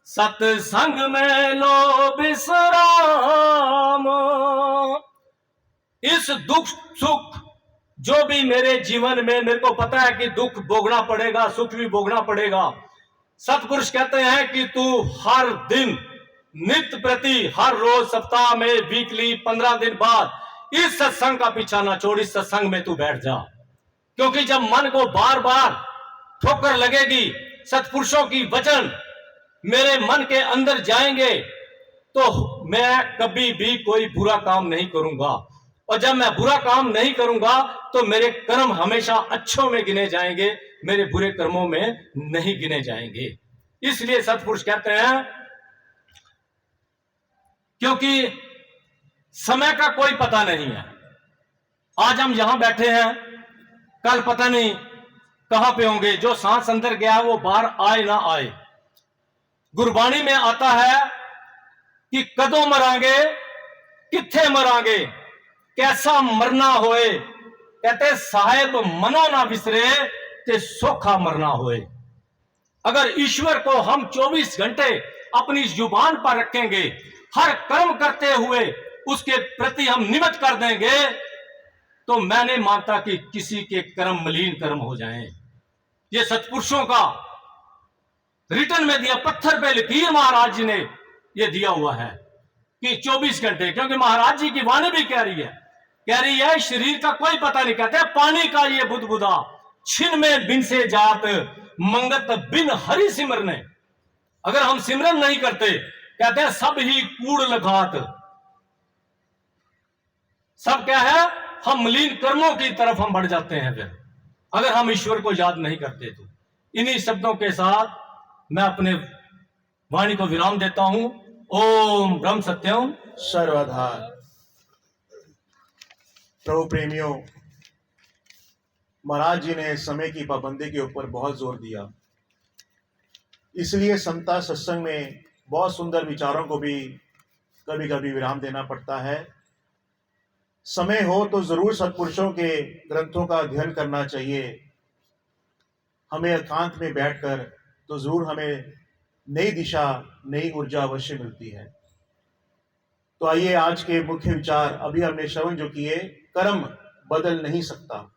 सत्संग में लो विश्राम। इस दुख सुख जो भी मेरे जीवन में, मेरे को पता है कि दुख भोगना पड़ेगा, सुख भी भोगना पड़ेगा। सत्पुरुष कहते हैं कि तू हर दिन, नित्य प्रति, हर रोज, सप्ताह में, वीकली, 15 दिन बाद इस सत्संग का पीछा ना छोड़, इस सत्संग में तू बैठ जा। क्योंकि जब मन को बार बार ठोकर लगेगी, सत्पुरुषों की वचन मेरे मन के अंदर जाएंगे, तो मैं कभी भी कोई बुरा काम नहीं करूंगा। और जब मैं बुरा काम नहीं करूंगा तो मेरे कर्म हमेशा अच्छों में गिने जाएंगे, मेरे बुरे कर्मों में नहीं गिने जाएंगे। इसलिए सत्पुरुष कहते हैं, क्योंकि समय का कोई पता नहीं है। आज हम यहां बैठे हैं, कल पता नहीं कहां पे होंगे। जो सांस अंदर गया वो बाहर आए ना आए। गुरबाणी में आता है कि कदों मरांगे, किथे मरांगे, कैसा मरना होए। कहते साहेब मनो ना विसरे ते सोखा मरना होए। अगर ईश्वर को हम 24 घंटे अपनी जुबान पर रखेंगे, हर कर्म करते हुए उसके प्रति हम निमित्त कर देंगे, तो मैं नहीं मानता कि किसी के कर्म मलिन कर्म हो जाएं। ये सत्पुरुषों का रिटर्न में दिया, पत्थर पे लकीर महाराज जी ने ये दिया हुआ है कि 24 घंटे। क्योंकि महाराज जी की वाणी भी कह रही है शरीर का कोई पता नहीं। कहते हैं पानी का ये बुदबुदा, छिन में बिन से जात, मंगत बिन हरि सिमरने। अगर हम सिमरन नहीं करते, कहते हैं सब ही कूड़ लगात। सब क्या है, हम मलिन कर्मों की तरफ हम बढ़ जाते हैं। फिर अगर हम ईश्वर को याद नहीं करते तो। इन्हीं शब्दों के साथ मैं अपने वाणी को विराम देता हूं। ओम ब्रह्म सत्यम सर्वधार। प्रभु प्रेमियों, महाराज जी ने समय की पाबंदी के ऊपर बहुत जोर दिया, इसलिए संता सत्संग में बहुत सुंदर विचारों को भी कभी कभी विराम देना पड़ता है। समय हो तो जरूर सत्पुरुषों के ग्रंथों का अध्ययन करना चाहिए। हमें एकांत में बैठकर तो जरूर हमें नई दिशा, नई ऊर्जा अवश्य मिलती है। तो आइए आज के मुख्य विचार। अभी हमने श्रवण जो किए, कर्म बदल नहीं सकता,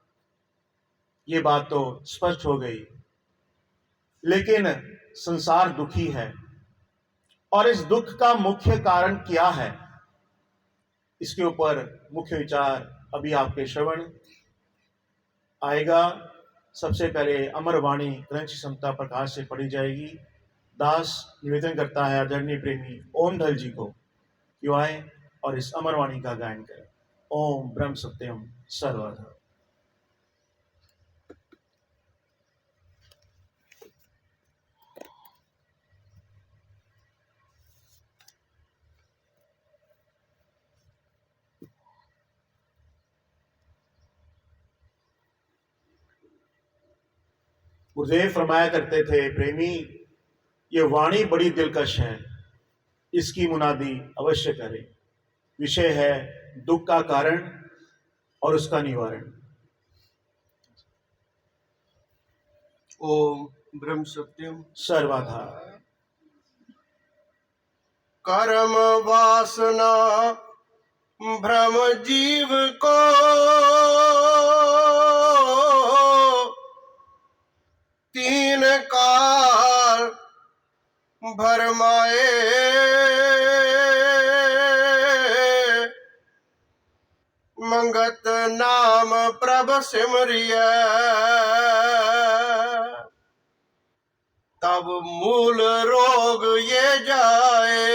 ये बात तो स्पष्ट हो गई। लेकिन संसार दुखी है, और इस दुख का मुख्य कारण क्या है, इसके ऊपर मुख्य विचार अभी आपके श्रवण आएगा। सबसे पहले अमरवाणी ग्रंथ समता प्रकाश से पढ़ी जाएगी। दास निवेदन करता है आदरणीय प्रेमी ओम धल जी को कि आए और इस अमरवाणी का गायन करें। ओम ब्रह्म सत्यम सर्वधा। गुरुदेव फरमाया करते थे, प्रेमी ये वाणी बड़ी दिलकश है, इसकी मुनादी अवश्य करें। विषय है दुख का कारण और उसका निवारण। ओम ब्रह्म सत्यम सर्वाधार। कर्म वासना भ्रम जीव को तीन काल भरमाए, मंगत नाम प्रभ सिमरिय, तब मूल रोग ये जाए।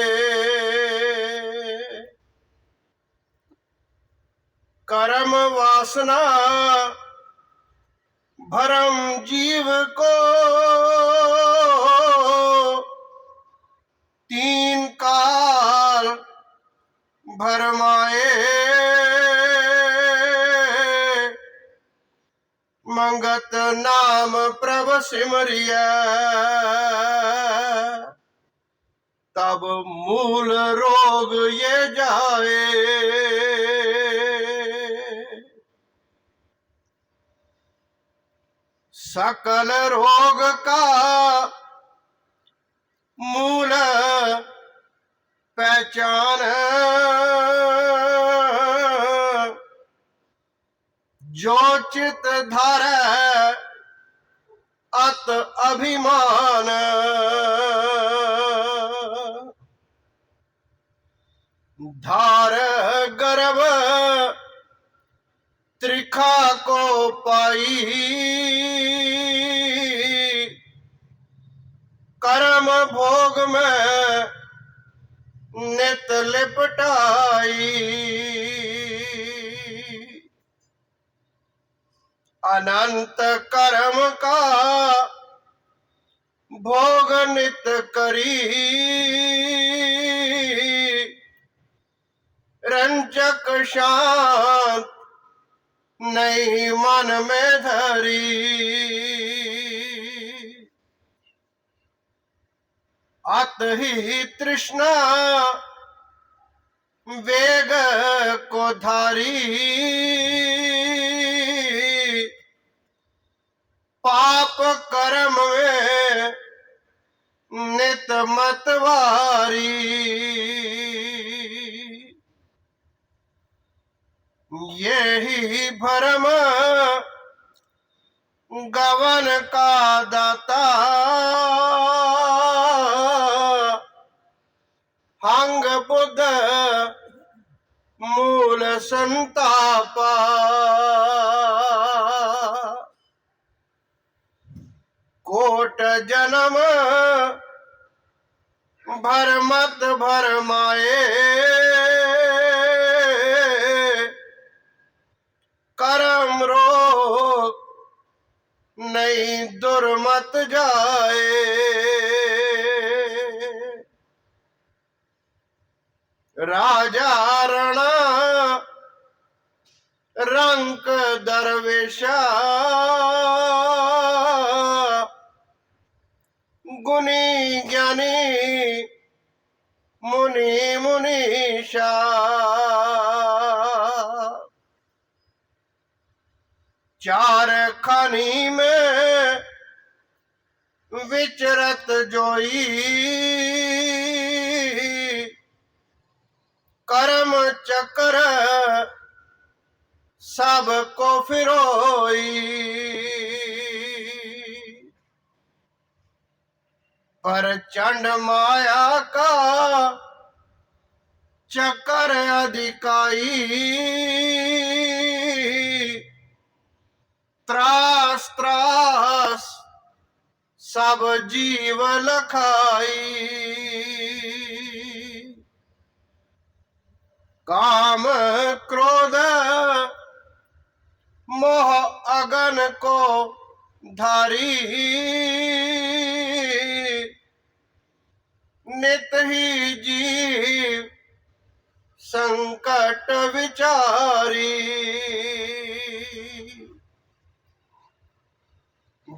कर्म वासना भरम जीव को तीन काल भरमाए, मंगत नाम प्रभ सिमरिय, तब मूल रोग ये जाए। सकल रोग का मूल पहचान, जो चित धरे अत अभिमान, धार गर्भ त्रिखा को पाई, कर्म भोग में नित लिपटाई, अनंत कर्म का भोग नित करी, रंजक शांत नहीं मन में धरी, अत ही तृष्णा वेग को धारी, पाप कर्म में नित मतवारी, यही भरम गवन का दाता, हंग बुध मूल संतापा, कोट जन्म भरमत भरमाए, कर्म रोग नहीं दुर्मत जाए। राजा रणा रंक दरवेशा गुनी ज्ञानी मुनि मुनीषा। चार खानी में विचरत जोई कर्म चक्र सबको फिरोई। पर चंड माया का चक्कर अधिकाई त्रास त्रास सब जीव लखाई। काम क्रोध मोह अगन को धारी नित ही जीव संकट विचारी।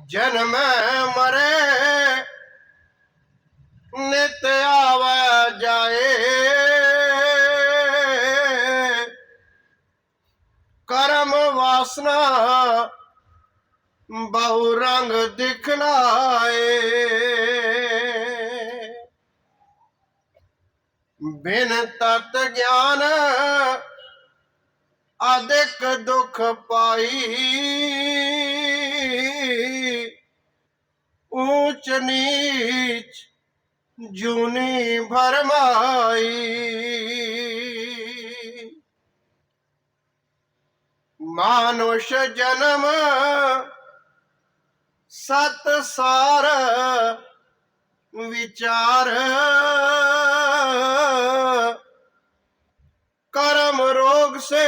जन्म मरे नित आवा जाए कर्म वासना बहुरंग दिखलाए। बिन तत् ज्ञान अधिक दुख पाई ऊंच नीच जूनी भरमाई। मानुष जन्म सत सार विचार कर्म रोग से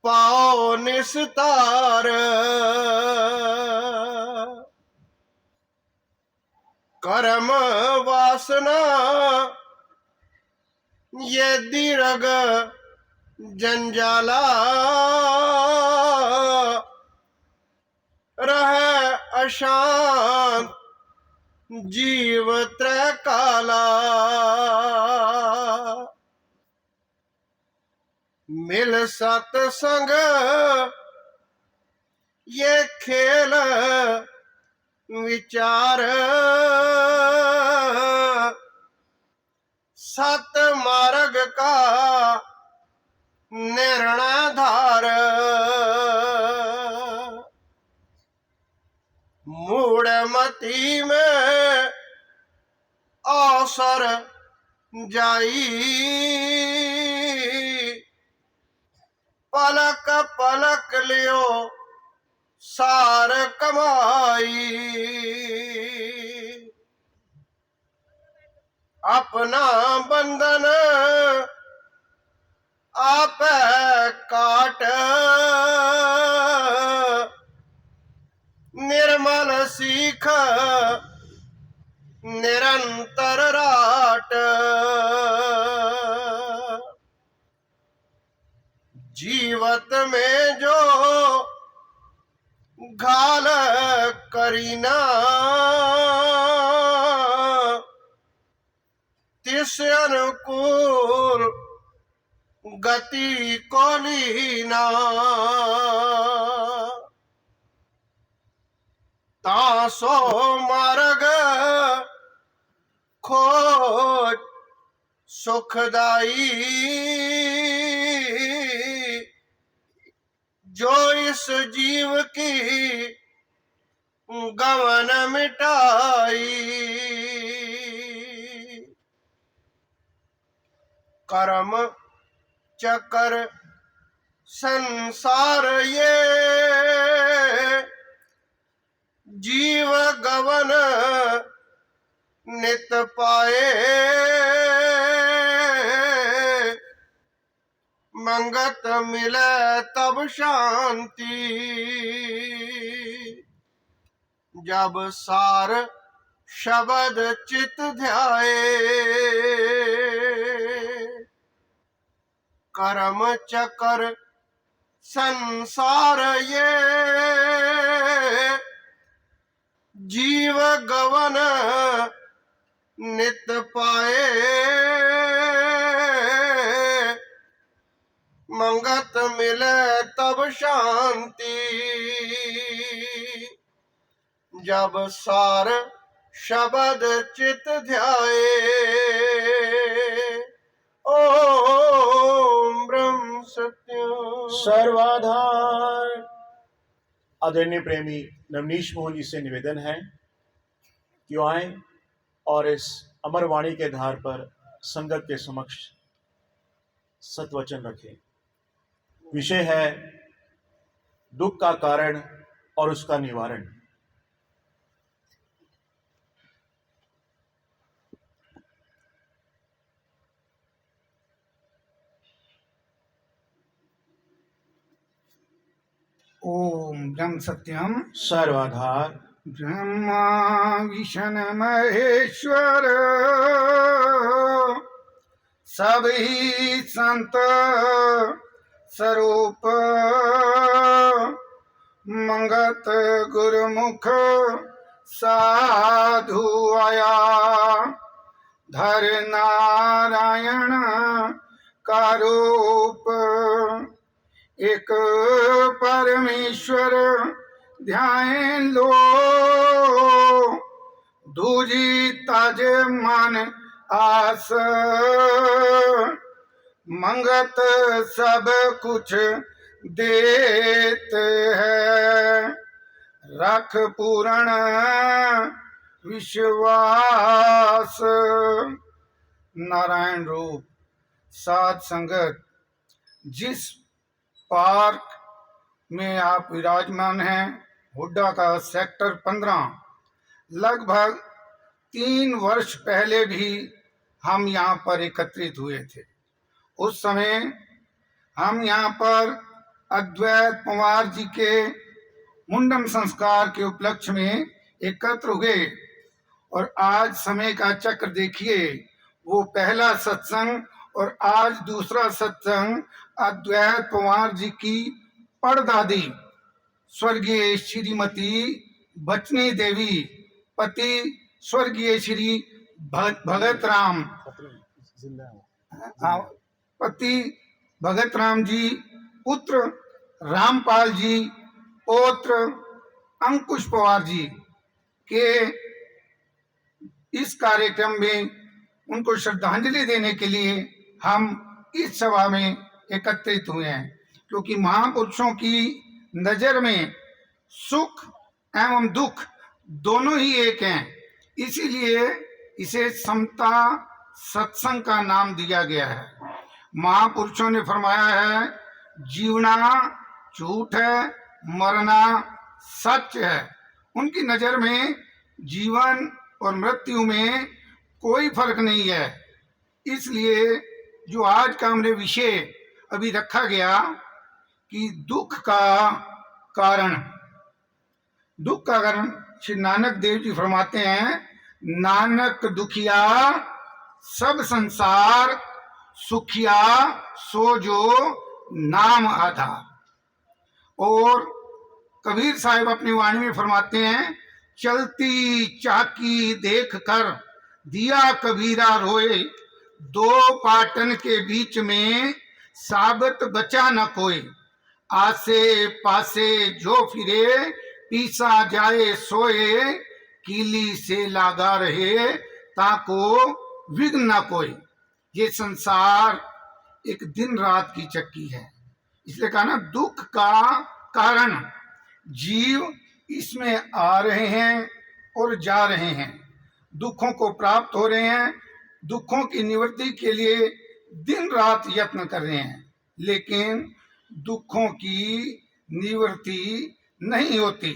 पाओ निस्तार। कर्म वासना ये दीर्घ जंजाला रह अशांत जीव त्रकाला। मिल सत्संग ये खेल विचार सत मार्ग का निर्णय धार। मूढ़मती में अवसर जाई पलक पलक लियो सार कमाई। अपना बंधन आप काट निर्मल सीख निरंतर राट। जीवत में जो घाल करीना तिस अनुकूल गति को लीना। तासो मार्ग खोज सुखदाई जो इस जीव की गमन मिटाई। कर्म चक्र संसार ये जीव गवन नित पाए मंगत मिले तब शांति। जब सार शब्द चित ध्याए, कर्म चक्र संसार ये, जीव गवन नित पाए, मंगत मिले तब शांति, जब सार शब्द चित ध्याए। ओम ब्रह्म सत्यम। सर्वाधार। आदरणीय प्रेमी नवनीश मोहन जी से निवेदन है कि आए और इस अमर वाणी के आधार पर संगत के समक्ष सत्वचन रखें। विषय है दुख का कारण और उसका निवारण। ओम ब्रह्म सत्यम। सर्वाधार। ब्रह्मा विष्णु महेश्वर सब ही संत स्वरूप, मंगत गुरुमुख साधु आया, धर नारायण का रूप, एक परमेश्वर ध्यान लो, दूजी तज मन आस, मंगत सब कुछ देते है, रख पूर्ण विश्वास। नारायण रूप साध संगत, जिस पार्क में आप विराजमान हैं, हुड्डा का सेक्टर 15, लगभग 3 वर्ष पहले भी हम यहाँ पर एकत्रित हुए थे। उस समय हम यहाँ पर अद्वैत पवार जी के मुंडन संस्कार के उपलक्ष्य में एकत्र हुए, और आज समय का चक्र देखिए, वो पहला सत्संग और आज दूसरा सत्संग अद्वैत पवार जी की परदादी स्वर्गीय श्रीमती बचनी देवी, पति स्वर्गीय श्री भगत राम, पति भगत राम जी, पुत्र रामपाल जी, पौत्र अंकुश पवार जी के इस कार्यक्रम में उनको श्रद्धांजलि देने के लिए हम इस सभा में एकत्रित हुए हैं। क्योंकि महापुरुषों की नजर में सुख एवं दुख दोनों ही एक हैं, इसीलिए इसे समता सत्संग का नाम दिया गया है। महापुरुषों ने फरमाया है, जीवना झूठ है, मरना सच है। उनकी नजर में जीवन और मृत्यु में कोई फर्क नहीं है। इसलिए जो आज का हमने विषय अभी रखा गया कि दुख का कारण, दुख का कारण श्री नानक देव जी फरमाते हैं, नानक दुखिया सब संसार सुखिया सो जो नाम आधार। और कबीर साहिब अपनी वाणी में फरमाते हैं, चलती चाकी देख कर दिया कबीरा रोए, दो पाटन के बीच में साबत बचा न कोई, आसे पासे जो फिरे पीसा जाए सोए, कीली से लागा रहे ताको विघ्न न कोई। ये संसार एक दिन रात की चक्की है, इसलिए कहा ना, दुख का कारण जीव इसमें आ रहे हैं और जा रहे हैं, दुखों को प्राप्त हो रहे हैं, दुखों की निवृत्ति के लिए दिन रात यत्न कर रहे हैं, लेकिन दुखों की निवृत्ति नहीं होती।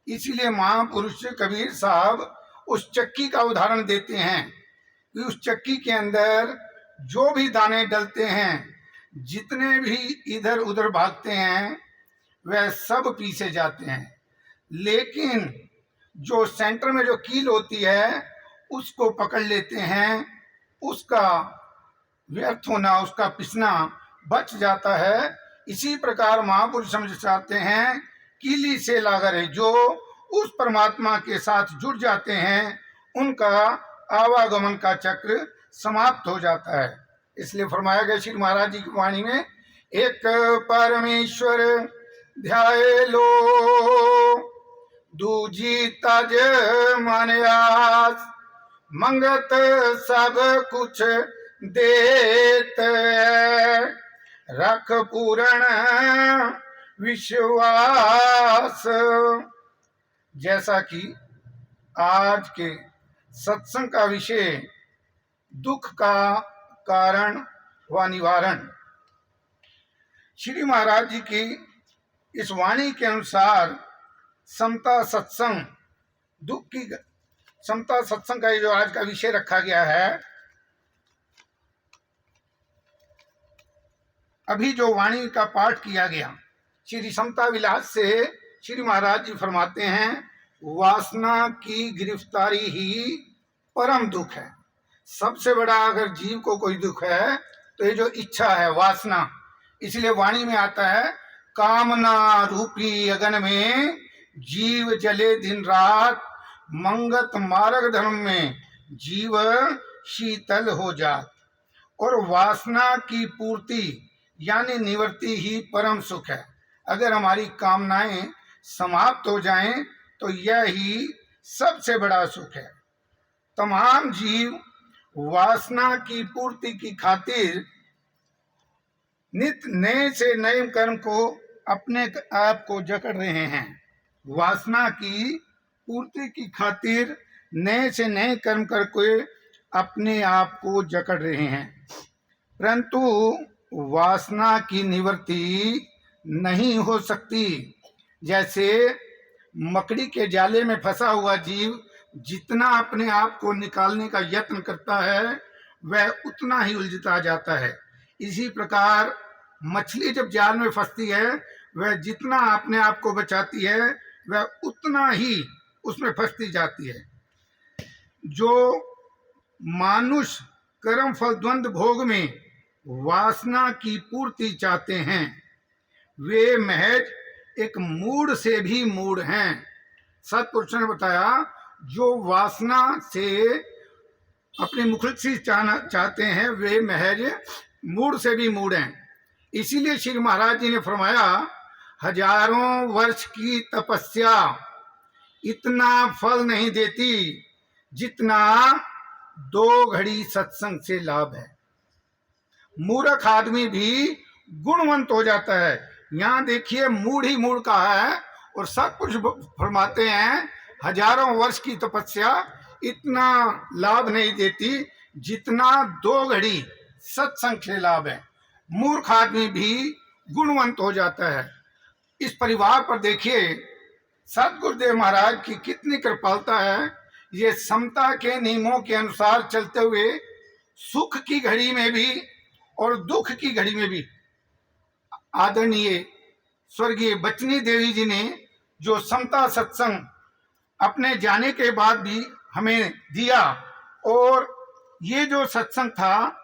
इसीलिए महापुरुष कबीर साहब उस चक्की का उदाहरण देते हैं कि उस चक्की के अंदर जो भी दाने डलते हैं, जितने भी इधर उधर भागते हैं, वह सब पीसे जाते हैं, लेकिन जो सेंटर में जो कील होती है उसको पकड़ लेते हैं, उसका व्यर्थ होना, उसका पिसना बच जाता है। इसी प्रकार महापुरुष समझ चाहते हैं कीली से लागर है, जो उस परमात्मा के साथ जुड़ जाते हैं उनका आवागमन का चक्र समाप्त हो जाता है। इसलिए फरमाया गया श्री महाराज जी की वाणी में, एक परमेश्वर ध्याये लो, दूजी तज मन आस, मंगत सब कुछ देत, रख पूर्ण विश्वास। जैसा कि आज के सत्संग का विषय दुख का कारण व निवारण, श्री महाराज जी की इस वाणी के अनुसार समता सत्संग, दुख की समता सत्संग का जो आज का विषय रखा गया है, अभी जो वाणी का पाठ किया गया श्री समता विलास से श्री महाराज जी फरमाते हैं, वासना की गिरफ्तारी ही परम दुख है। सबसे बड़ा अगर जीव को कोई दुख है तो ये जो इच्छा है, वासना। इसलिए वाणी में आता है, कामना रूपी अगन में जीव जले दिन रात, मंगत मार्ग धर्म में जीव शीतल हो जात। और वासना की पूर्ति यानी निवृत्ति ही परम सुख है। अगर हमारी कामनाएं समाप्त हो जाएं तो यह ही सबसे बड़ा सुख है। तमाम जीव वासना की पूर्ति की खातिर नित नए से नए कर्म को अपने आप को जकड़ रहे हैं। वासना की पूर्ति की खातिर नए से नए कर्म करके अपने आप को जकड़ रहे हैं, परंतु वासना की निवृत्ति नहीं हो सकती। जैसे मकड़ी के जाले में फंसा हुआ जीव जितना अपने आप को निकालने का यत्न करता है वह उतना ही उलझता जाता है। इसी प्रकार मछली जब जाल में फंसती है वह जितना अपने आप को बचाती है वह उतना ही उसमें फंसती जाती है। जो मानुष कर्म फल द्वंद्व भोग में वासना की पूर्ति चाहते हैं वे महज एक मूढ़ से भी मूढ़ हैं। सत्पुरुषों ने बताया, जो वासना से अपनी मुखलिसी चाहते हैं वे महज मूढ़ से भी मूढ़ हैं। इसीलिए श्री महाराज जी ने फरमाया, हजारों वर्ष की तपस्या इतना फल नहीं देती जितना 2 घड़ी सत्संग से लाभ है। मूर्ख आदमी भी गुणवंत हो जाता है। यहाँ देखिए मूढ़ ही मूढ़ का है और सत्पुरुष फरमाते हैं हजारों वर्ष की तपस्या इतना लाभ नहीं देती जितना 2 घड़ी सत्संग से लाभ है। मूर्ख आदमी भी गुणवंत हो जाता है। इस परिवार पर देखिए सतगुरुदेव महाराज की कितनी कृपालता है। ये समता के नियमों के अनुसार चलते हुए सुख की घड़ी में भी और दुख की घड़ी में भी आदरणीय स्वर्गीय बचनी देवी जी ने जो समता सत्संग अपने जाने के बाद भी हमें दिया, और ये जो सत्संग था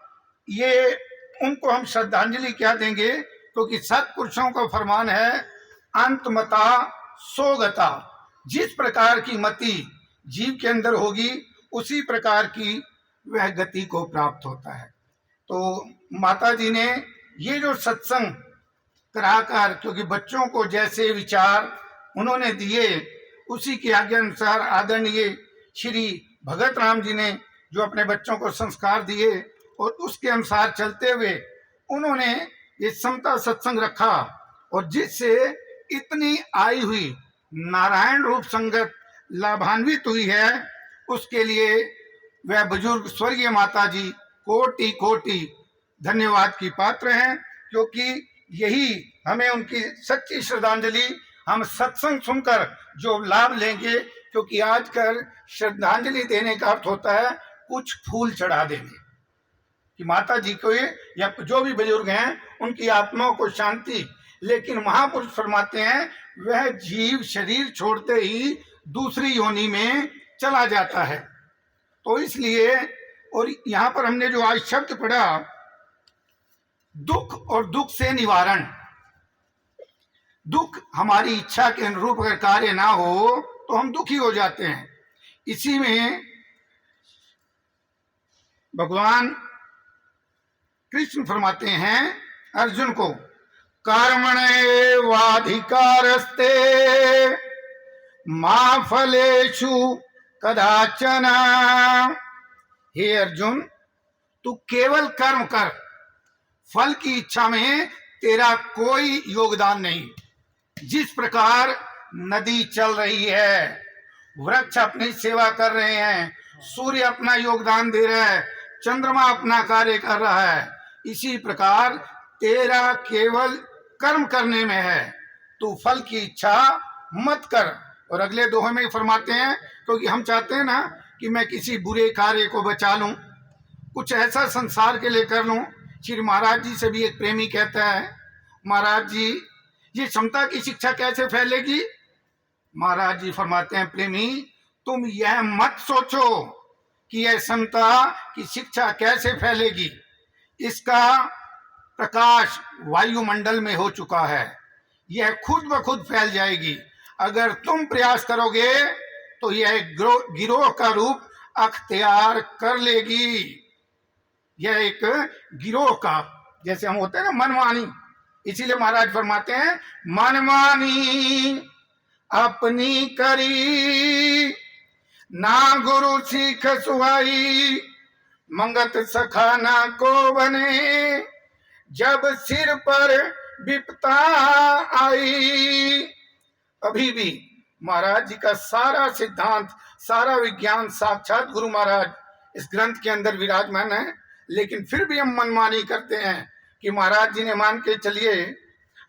ये उनको हम श्रद्धांजलि क्या देंगे, क्योंकि सत्पुरुषों का फरमान है, अंतमता सोगता। जिस प्रकार की मति जीव के अंदर होगी उसी प्रकार की वह गति को प्राप्त होता है। तो माता जी ने ये जो सत्संग कराकर, क्योंकि बच्चों को जैसे विचार उन्होंने दिए उसी के आज्ञा अनुसार आदरणीय श्री भगत राम जी ने जो अपने बच्चों को संस्कार दिए और उसके अनुसार चलते हुए उन्होंने ये समता सत्संग रखा, और जिससे इतनी आई हुई नारायण रूप संगत लाभान्वित हुई है उसके लिए वह बुजुर्ग स्वर्गीय माता जी कोटि कोटि धन्यवाद की पात्र हैं, क्योंकि यही हमें उनकी सच्ची श्रद्धांजलि, हम सत्संग सुनकर जो लाभ लेंगे, क्योंकि आजकल श्रद्धांजलि देने का अर्थ होता है कुछ फूल चढ़ा देंगे कि माता जी को या जो भी बुजुर्ग हैं उनकी आत्माओं को शांति। लेकिन महापुरुष फरमाते हैं वह जीव शरीर छोड़ते ही दूसरी योनि में चला जाता है। तो इसलिए, और यहाँ पर हमने जो आज शब्द पढ़ा, दुख और दुख से निवारण। दुख हमारी इच्छा के अनुरूप अगर कार्य ना हो तो हम दुखी हो जाते हैं। इसी में भगवान कृष्ण फरमाते हैं अर्जुन को, कर्मण्येवाधिकारस्ते मा फलेषु कदाचन। हे अर्जुन, तू केवल कर्म कर, फल की इच्छा में तेरा कोई योगदान नहीं। जिस प्रकार नदी चल रही है, वृक्ष अपनी सेवा कर रहे हैं, सूर्य अपना योगदान दे रहा है, चंद्रमा अपना कार्य कर रहा है, इसी प्रकार तेरा केवल कर्म करने में है। तू फल की इच्छा मत कर। और अगले दोहे में फरमाते हैं, क्योंकि हम चाहते हैं ना कि मैं किसी बुरे कार्य को बचा लूं, कुछ ऐसा संसार के लिए कर लूं। श्री महाराज जी से भी एक प्रेमी कहता है, महाराज जी ये समता की शिक्षा कैसे फैलेगी? महाराज जी फरमाते हैं, प्रेमी तुम यह मत सोचो कि यह समता की शिक्षा कैसे फैलेगी। इसका प्रकाश वायुमंडल में हो चुका है, यह खुद ब खुद फैल जाएगी। अगर तुम प्रयास करोगे तो यह गिरोह का रूप अख्तियार कर लेगी। यह एक गिरोह का, जैसे हम होते हैं ना मनमानी, इसीलिए महाराज फरमाते हैं, मनमानी अपनी करी ना गुरु सीख सुहाई, मंगत सखा ना को बने जब सिर पर विपता आई। अभी भी महाराज जी का सारा सिद्धांत, सारा विज्ञान साक्षात गुरु महाराज इस ग्रंथ के अंदर विराजमान है। लेकिन फिर भी हम मनमानी करते हैं कि महाराज जी ने मान के चलिए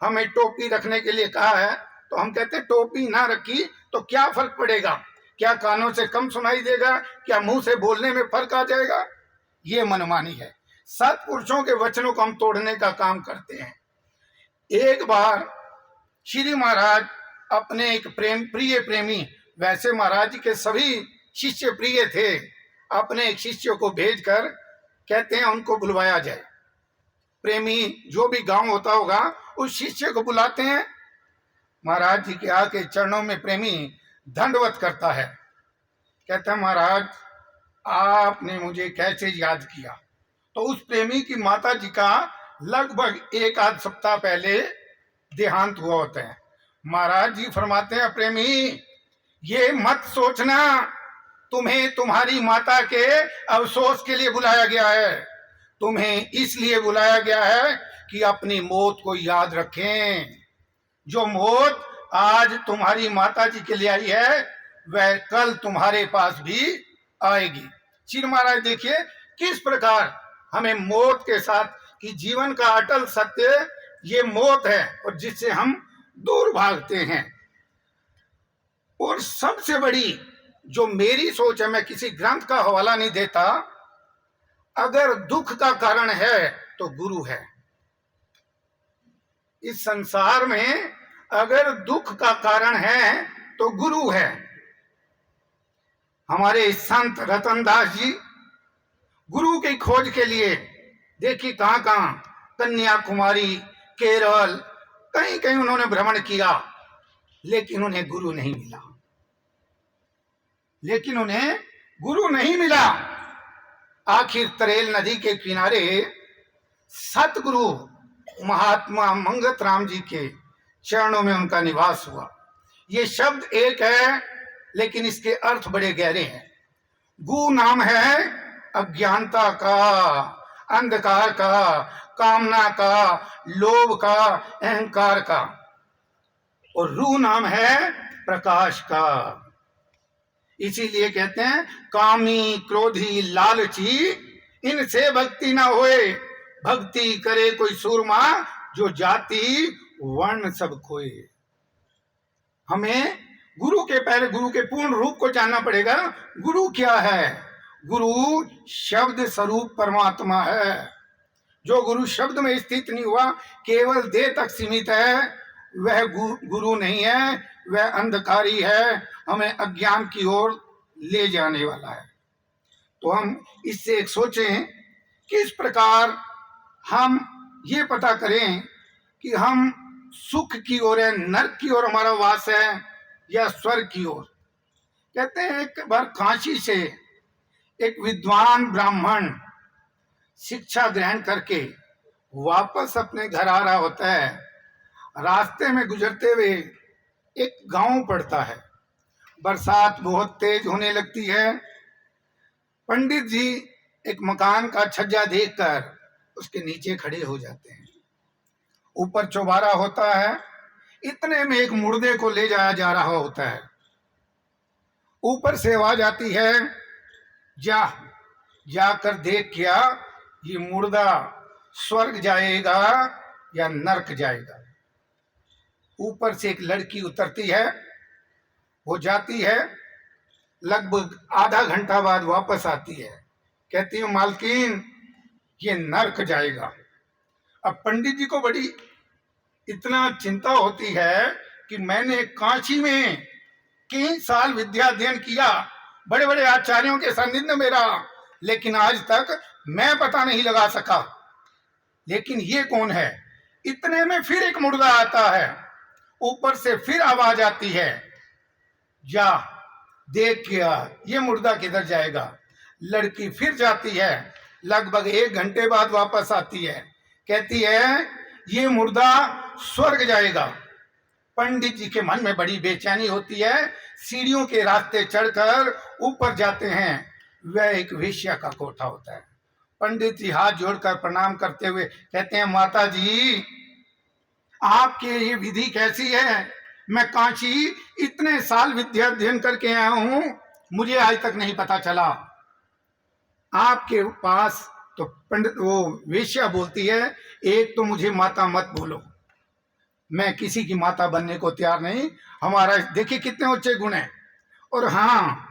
हमें टोपी रखने के लिए कहा है, तो हम कहते हैं टोपी ना रखी तो क्या फर्क पड़ेगा? क्या कानों से कम सुनाई देगा? क्या मुंह से बोलने में फर्क आ जाएगा? ये मनमानी है। सत्पुरुषों के वचनों को हम तोड़ने का काम करते हैं। एक बार श्री महाराज अपने एक प्रिय प्रेमी, वैसे महाराज जी के सभी शिष्य प्रिय थे, अपने एक शिष्य को भेजकर कहते हैं उनको बुलवाया जाए। प्रेमी जो भी गांव होता होगा उस शिष्य को बुलाते हैं। महाराज जी के आके चरणों में प्रेमी दंडवत करता है, कहता है महाराज आपने मुझे कैसे याद किया? तो उस प्रेमी की माता जी का लगभग एक आध सप्ताह पहले देहांत हुआ होता है। महाराज जी फरमाते हैं, प्रेमी ये मत सोचना तुम्हें तुम्हारी माता के अफसोस के लिए बुलाया गया है, तुम्हें इसलिए बुलाया गया है कि अपनी मौत को याद रखें। जो मौत आज तुम्हारी माता जी के लिए आई है वह कल तुम्हारे पास भी आएगी। श्री महाराज देखिए किस प्रकार हमें मौत के साथ, कि जीवन का अटल सत्य ये मौत है और जिससे हम दूर भागते हैं। और सबसे बड़ी जो मेरी सोच है, मैं किसी ग्रंथ का हवाला नहीं देता, अगर दुख का कारण है तो गुरु है। इस संसार में अगर दुख का कारण है तो गुरु है। हमारे संत रतनदास जी गुरु की खोज के लिए देखिए कहां कहां, कन्याकुमारी, केरल, कहीं कहीं उन्होंने भ्रमण किया, लेकिन उन्हें गुरु नहीं मिला। आखिर तरेल नदी के किनारे सतगुरु महात्मा मंगत राम जी के चरणों में उनका निवास हुआ। ये शब्द एक है लेकिन इसके अर्थ बड़े गहरे हैं। गु नाम है अज्ञानता का, अंधकार का, कामना का, लोभ का, अहंकार का, और रू नाम है प्रकाश का। इसीलिए कहते हैं कामी, क्रोधी, लालची इनसे भक्ति ना होए, भक्ति करे कोई सूरमा जो जाति वर्ण सब खोए। हमें गुरु के पहले गुरु के पूर्ण रूप को जानना पड़ेगा। गुरु क्या है? गुरु शब्द स्वरूप परमात्मा है। जो गुरु शब्द में स्थित नहीं हुआ, केवल देह तक सीमित है, वह गुरु नहीं है, वह अंधकारी है। हमें अज्ञान की ओर ले जाने वाला है। तो हम इससे एक सोचें, किस प्रकार हम ये पता करें कि हम सुख की ओर है, नरक की ओर हमारा वास है या स्वर्ग की ओर। कहते हैं एक बार काशी से एक विद्वान ब्राह्मण शिक्षा ग्रहण करके वापस अपने घर आ रहा होता है। रास्ते में गुजरते हुए एक गांव पड़ता है। बरसात बहुत तेज होने लगती है। पंडित जी एक मकान का छज्जा देखकर उसके नीचे खड़े हो जाते हैं। ऊपर चौबारा होता है। इतने में एक मुर्दे को ले जाया जा रहा होता है। ऊपर से आवाज आती है, जाकर देख क्या ये मुर्दा स्वर्ग जाएगा या नरक जाएगा। ऊपर से एक लड़की उतरती है, वो जाती है, लगभग आधा घंटा बाद वापस आती है, कहती है मालकिन ये नरक जाएगा। अब पंडित जी को बड़ी इतना चिंता होती है कि मैंने काशी में कई साल विद्या अध्ययन किया, बड़े बड़े आचार्यों के सानिध्य में रहा, लेकिन आज तक मैं पता नहीं लगा सका। लेकिन ये कौन है? इतने में फिर एक मुर्दा आता है। ऊपर से फिर आवाज आती है, जा देख क्या ये मुर्दा किधर जाएगा। लड़की फिर जाती है, लगभग 1 घंटे बाद वापस आती है, कहती है ये मुर्दा स्वर्ग जाएगा। पंडित जी के मन में बड़ी बेचैनी होती है। सीढ़ियों के रास्ते चढ़कर ऊपर जाते हैं। वह एक वेश्या का कोठा होता है। पंडित जी हाथ जोड़कर प्रणाम करते हुए कहते हैं, माता जी आपके ये विधि कैसी है? मैं काशी इतने साल विद्या अध्ययन करके आया हूं, मुझे आज तक नहीं पता चला। आपके पास तो पंडित वो वेश्या बोलती है, एक तो मुझे माता मत बोलो, मैं किसी की माता बनने को तैयार नहीं। हमारा देखिए कितने ऊंचे गुण हैं। और हाँ,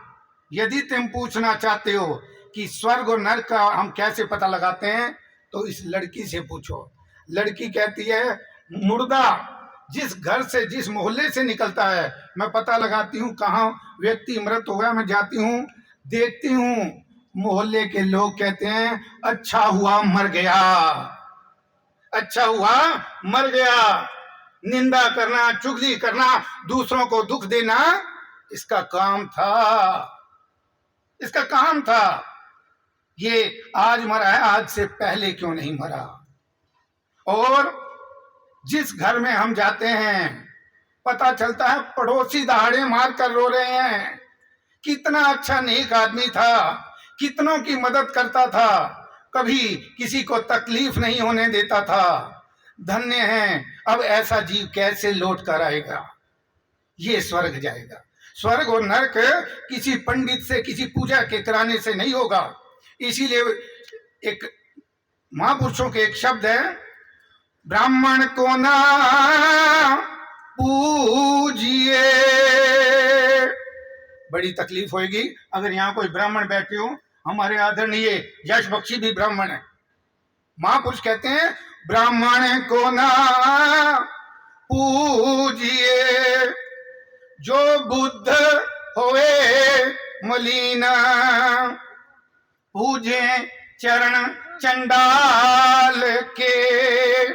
यदि तुम पूछना चाहते हो कि स्वर्ग और नरक का हम कैसे पता लगाते हैं, तो इस लड़की से पूछो। लड़की कहती है मुर्दा जिस घर से जिस मोहल्ले से निकलता है मैं पता लगाती हूँ कहाँ व्यक्ति मृत हो गया। मैं जाती हूँ, देखती हूँ, मोहल्ले के लोग कहते हैं अच्छा हुआ मर गया, अच्छा हुआ मर गया। निंदा करना, चुगली करना, दूसरों को दुख देना इसका काम था, इसका काम था। ये आज मरा है, आज से पहले क्यों नहीं मरा? और जिस घर में हम जाते हैं पता चलता है पड़ोसी दहाड़े मार कर रो रहे हैं, कितना अच्छा नेक आदमी था, कितनों की मदद करता था, कभी किसी को तकलीफ नहीं होने देता था, धन्य है। अब ऐसा जीव कैसे लौट कर आएगा? ये स्वर्ग जाएगा। स्वर्ग और नरक किसी पंडित से, किसी पूजा के कराने से नहीं होगा। इसीलिए एक महापुरुषों के एक शब्द है, ब्राह्मण को ना पूजिए। बड़ी तकलीफ होगी अगर यहाँ कोई ब्राह्मण बैठे हो। हमारे आदरणीय यश बख्शी भी ब्राह्मण है। महापुरुष कहते हैं ब्राह्मण को ना पूजिए, जो बुद्ध होवे मलिना, पूजे चरण चंडाल के।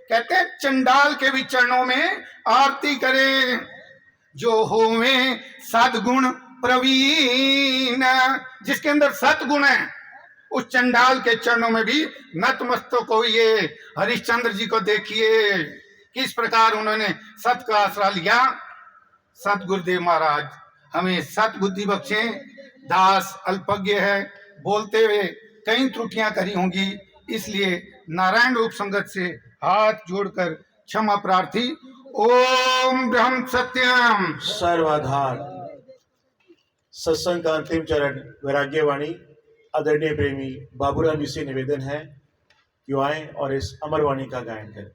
कहते हैं चंडाल के भी चरणों में आरती करें। जो होवे सद्गुण प्रवीण, जिसके अंदर सद्गुण है, उस चंडाल के चरणों में भी नतमस्तक होइए। हरिश्चंद्र जी को देखिए किस प्रकार उन्होंने सत का आसरा लिया। सत गुरुदेव महाराज हमें सत बुद्धि बख्शें। दास अल्पज्ञ है, बोलते हुए कई त्रुटियां करी होंगी, इसलिए नारायण रूप संगत से हाथ जोड़कर क्षमा प्रार्थी। ओम ब्रह्म सत्यम। सर्वाधार सत्संग का अंतिम चरण वैराग्यवाणी। आदरणीय प्रेमी बाबूराम जी से निवेदन है कि वो आए और इस अमरवाणी का गायन करें।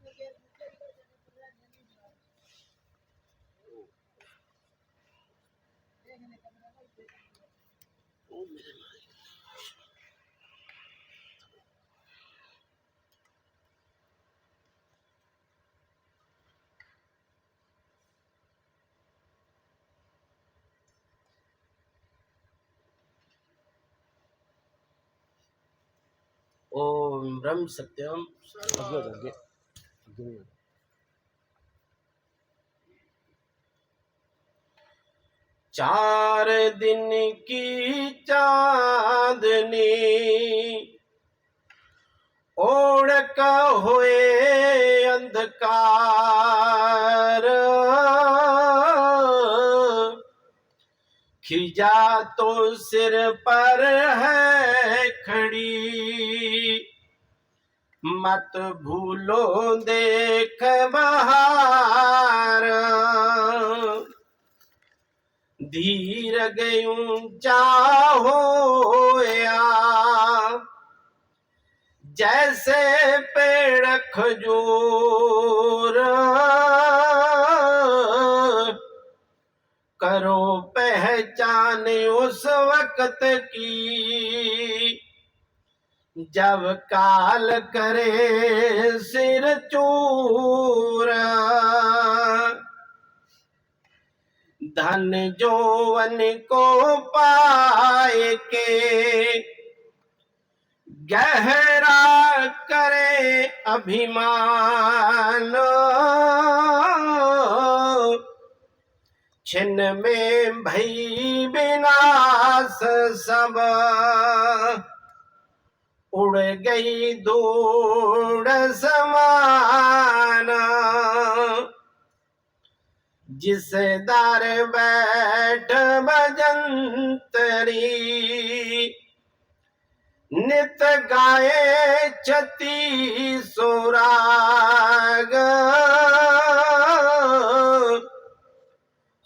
ओम ब्रह्म सत्यम। चार दिन की चांदनी ओढ़ का होए अंधकार, खिजा तो सिर पर है खड़ी, मत भूलो देख बहार। धीर गयूं चाहो या जैसे पेड़ खजूर, करो पहचान उस वक्त की जब काल करे सिर चूर। धन जोवन को पाए के गहरा करे अभिमान, छिन में भई विनाश सब, उड़ गई धूड़ समान। जिस दर बैठ भजंतरी नित गाए छती सुराग,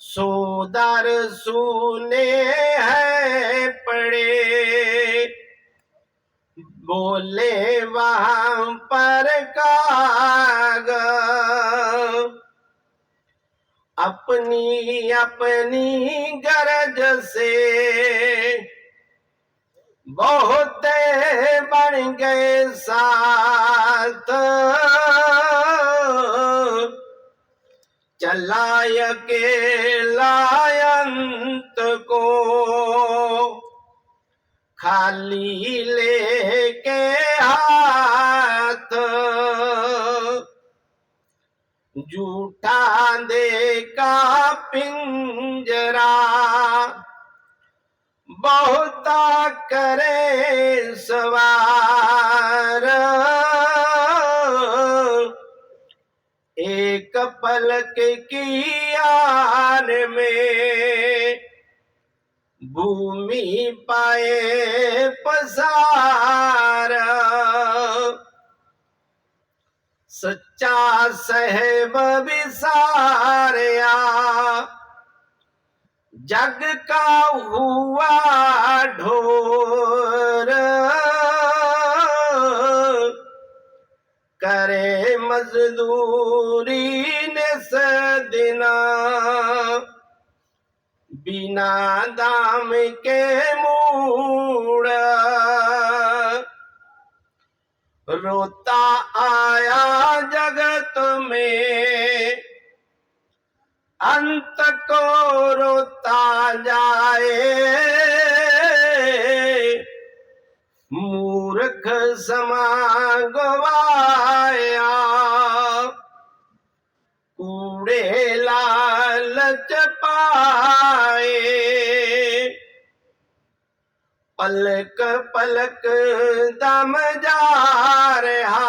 सोदर सुने हैं पड़े बोले वहां पर काग। अपनी अपनी गरज से बहुत बन गए साथ, चला अकेला अंत को खाली लेके हाथ। झूठा दे का पिंजरा बहुता करे सवार, एक पलक की आन में भूमि पाए पसार। सच्चा साहेब विसारया जग का हुआ ढोर, करे मजदूरी निस दिना बिना दाम के मूड़। रोता आया जगत में अंत को रोता जाए, मूर्ख समा गवाया कूड़े लालच पाए। पलक पलक दम जा रहा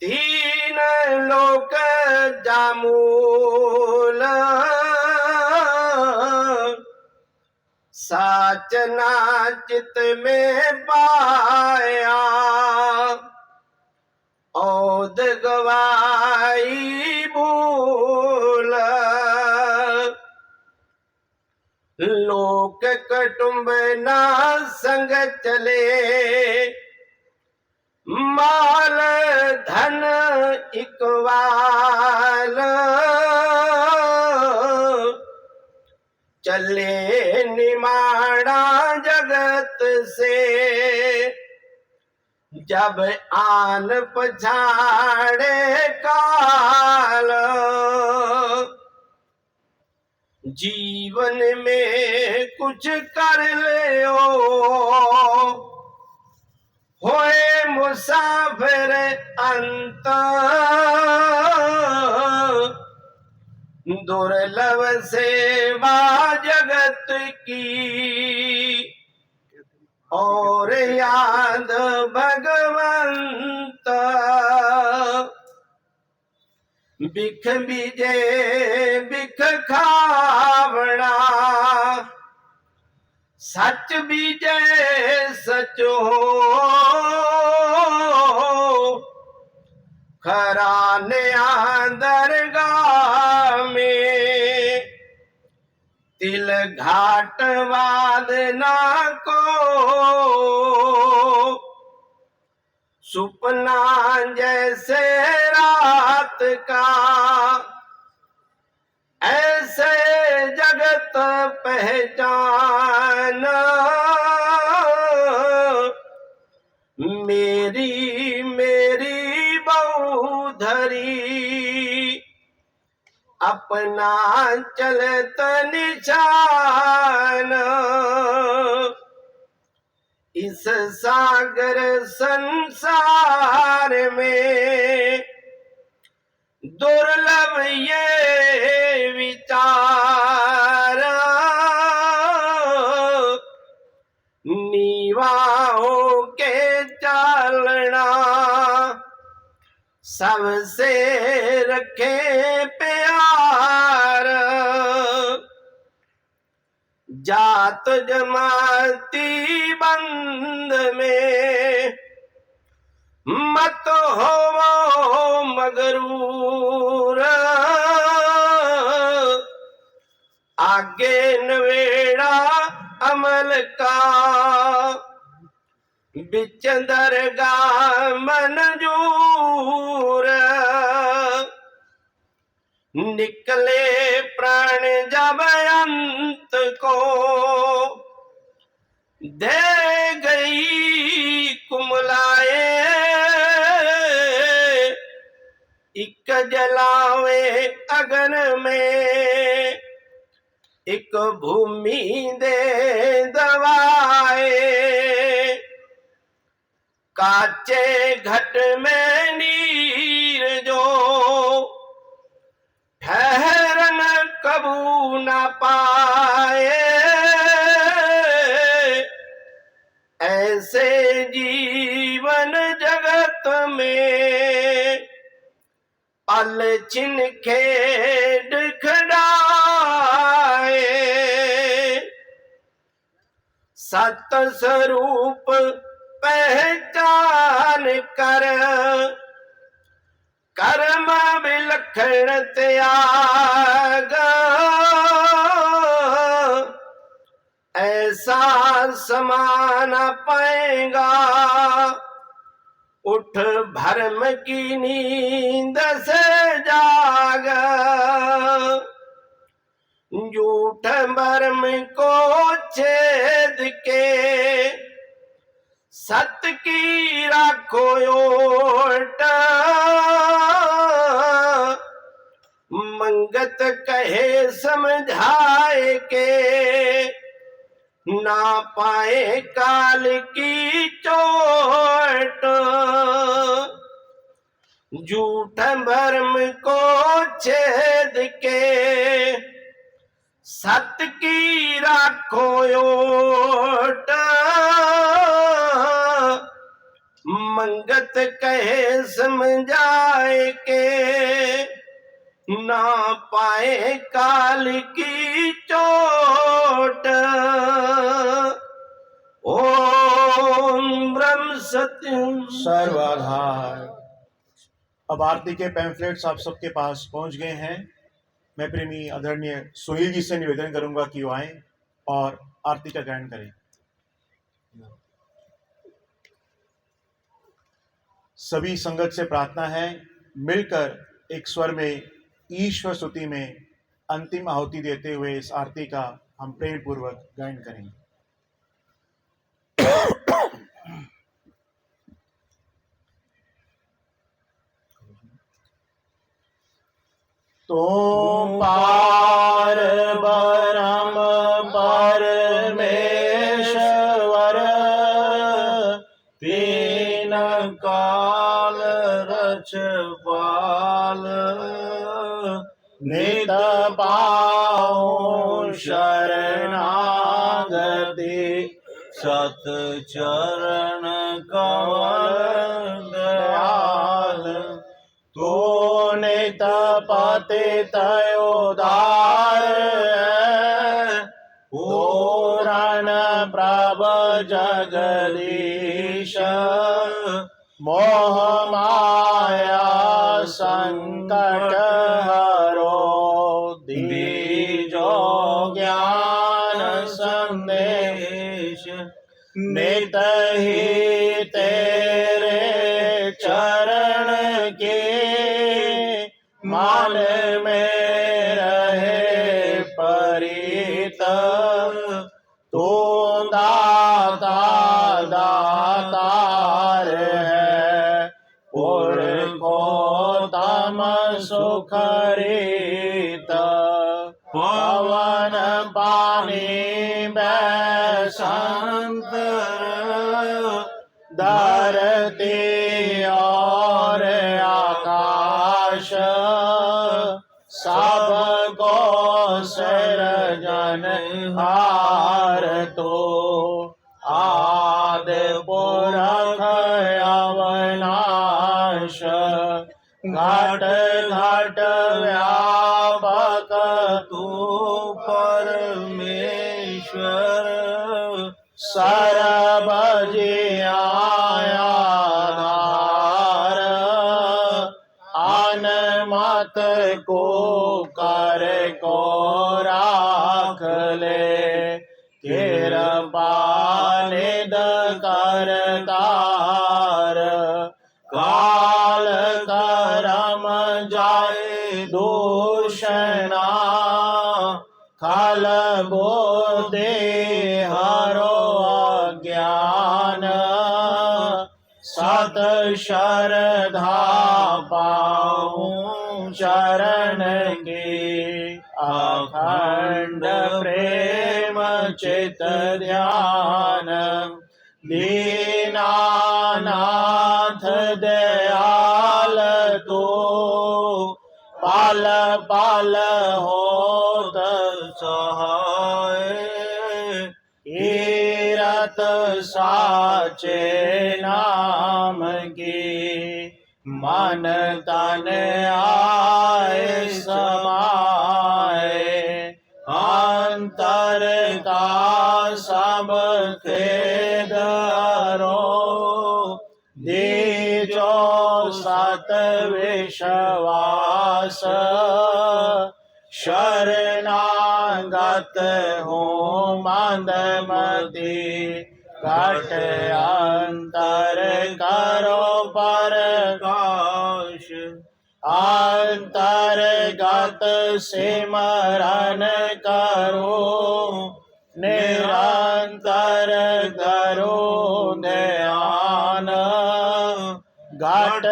तीन लोक जामूल, साच नाचित में पाया औद गवाई भूल। लोक कुटुंब ना संग चले माल धन इकबाल, चले निमाड़ा जगत से जब आन पछाड़े काल। जीवन में कुछ कर ले ओ मुसाफिर अंत दुर्लभ सेवा जगत की और याद भगवंत बिख बीजे बिख खावड़ा सच बीजे सच हो खरा नया दरगाह में तिल घाट वादना को सुपना जैसे रात का ऐसे जगत पहचान मेरी मेरी बहुधरी अपना चलत निशान इस सागर संसार में दुर्लभ ये विचार नीवाओं के चलना सबसे रखे प्यार जात जमाती बंद में मत हो मगरूर आगे नवेड़ा अमल का बिच दरगाह मंजूर निकले प्राण जब अंत को दे गई कुमलाए एक जलावे अगन में एक भूमि दे दवाए काचे घट में नीर जो ठहरन कबू न पाए ऐसे जीवन जगत में पल छिन खेड खड़ाए सत स्वरूप पहचान कर कर्म विलक्षण त्याग ऐसा समान पाएगा उठ भरम की नींद से जाग झूठ भरम को छेद के सत की राखो ओट मंगत कहे समझाए के ना पाए काल की चोट झूठ भरम को छेद के सत की राखो ओट मंगत कहे समझाए के ना पाए काल की चोट ओम ब्रह्म सत्यम सर्वाधार। अब आरती के पैम्फलेट्स आप सबके पास पहुंच गए हैं। मैं प्रेमी आदरणीय सुनील जी से निवेदन करूंगा कि वो आए और आरती का गायन करें। सभी संगत से प्रार्थना है, मिलकर एक स्वर में ईश्वर स्तुति में अंतिम आहुति देते हुए इस आरती का हम प्रेम पूर्वक गायन करें। तुम पार ब्रह्म परमेश्वर तीन काल रछपाल नित पाऊं शरणागति सत चरण कमल दयाल तो नित पतित उदार पूरण प्रभ जगदीश मोह माया संकट हरो दीजो ज्ञान संदेश नित ही तेरे चरण के मान में रहे परित तू दाता दातार है पुरखो तम सुखरीत पवन पानी बैसंत धरती और आकाश सबको सृजनहार तो आदि पुरख अविनाश घट घट व्यापक तू परमेश्वर सर्वजियाधार अनमत को कर को राख ले कृपा निध करतार काल करम जाय दूषणा खल बोधे हरो अज्ञान सत श्रद्धा पाऊं चरण के अखंड प्रेम चित ध्यान दीनानाथ दयाल तो पाल पाल होत सहाय कीरत साचे नाम की मन तन आए समाए अंतर का सब खेद हरो दीजो सत विश्वास शरणागत हूँ मंदमती घट अंतर करो प्रकाश अंतर्गत सिमरन करो निरंतर करो ध्यान घट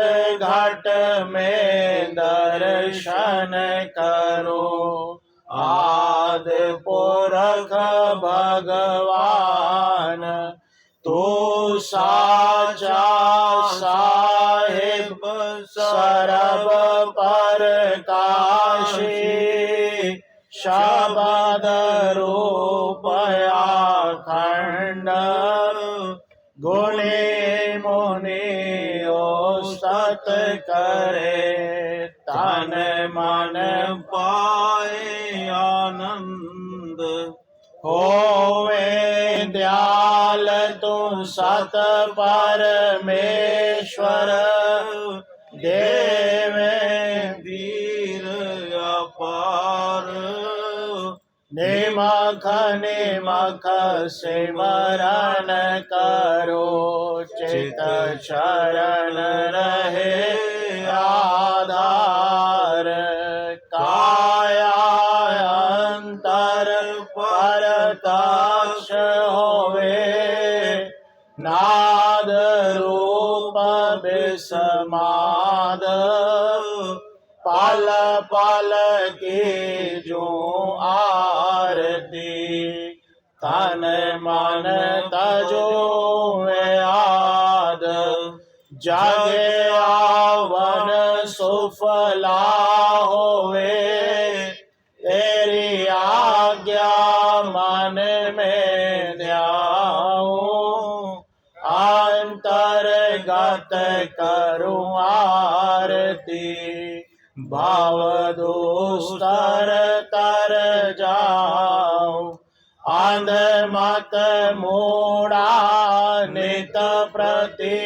घट में दर्शन करो आदि पुरख भगवान तो साचा साहिब सरब परकाशी शब्द रूपया खंड गुणे मुनि सत करे तन मन पाए आनंद होवे दयाल तू सत परमेश्वर देवे वीर अपार निमख निमख सिमरन करो चित शरण रहे आधार काया अंतर परताक्ष होवे नाद रूप विसमाद पल पल की जो आरती तन मन तजो याद जागे आवन सुफला होवे, तेरी आज्ञा मन में ध्याऊं, अंतर्गत करूं आरती, भाव दुस्तर तर जाऊं, अंध मत मूड़ा नित प्रति,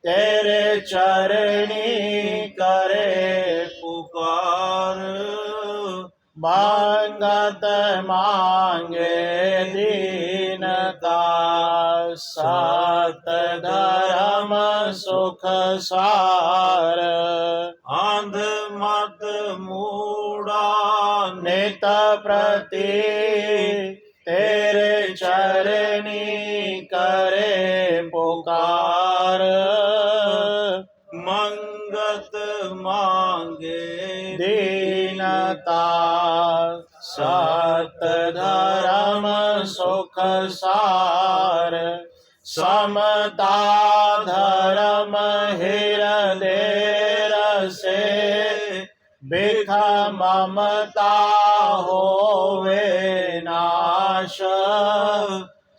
तेरे चरणी करे पुकार, मांगत मांगे दीनता, सत धर्म सुख सार, अंध मत मूड़ा नित प्रति, तेरे चरणी करे पुकार, मंगत मांगे दीनता, सत धर्म सुख सार, समता धर्म हृदय रसे, बिख ममता होवे नाश,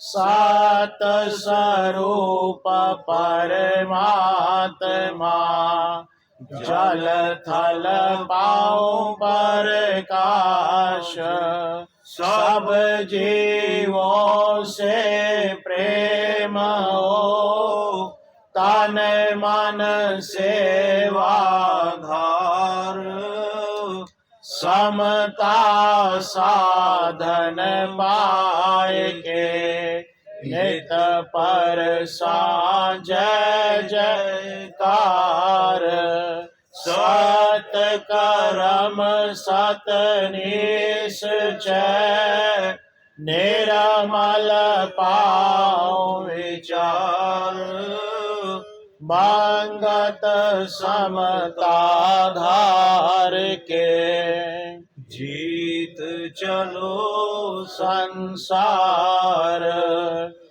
सात स्वरूप परमात्मा, जल थल पाऊं प्रकाश, सब जीवों से प्रेम हो, तन मन सेवाधार, समता साधन पाए के, नित पर जय जयकार, सत करम सत निश्चय, निर्मल पाऊं विचार, मांगत समता धार के, जीत चलो संसार,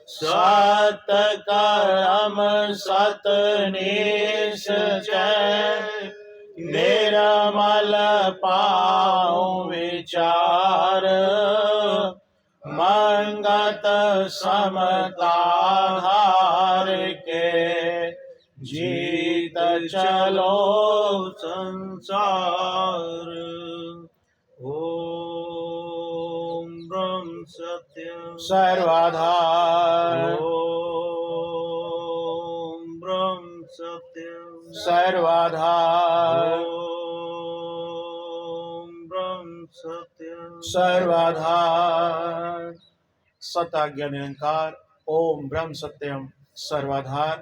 सत करम सत निश्चय, निर्मल पाऊं विचार, मंगत समता धार के, जीत चलो संसार। ओम ब्रह्म सत्यम सर्वाधार, ओम ब्रह्म सत्यम सर्वाधार, ओम ब्रह्म सत्यम सर्वाधार, सत्य ज्ञान निरंकार, ओम ब्रह्म सत्यम सर्वाधार।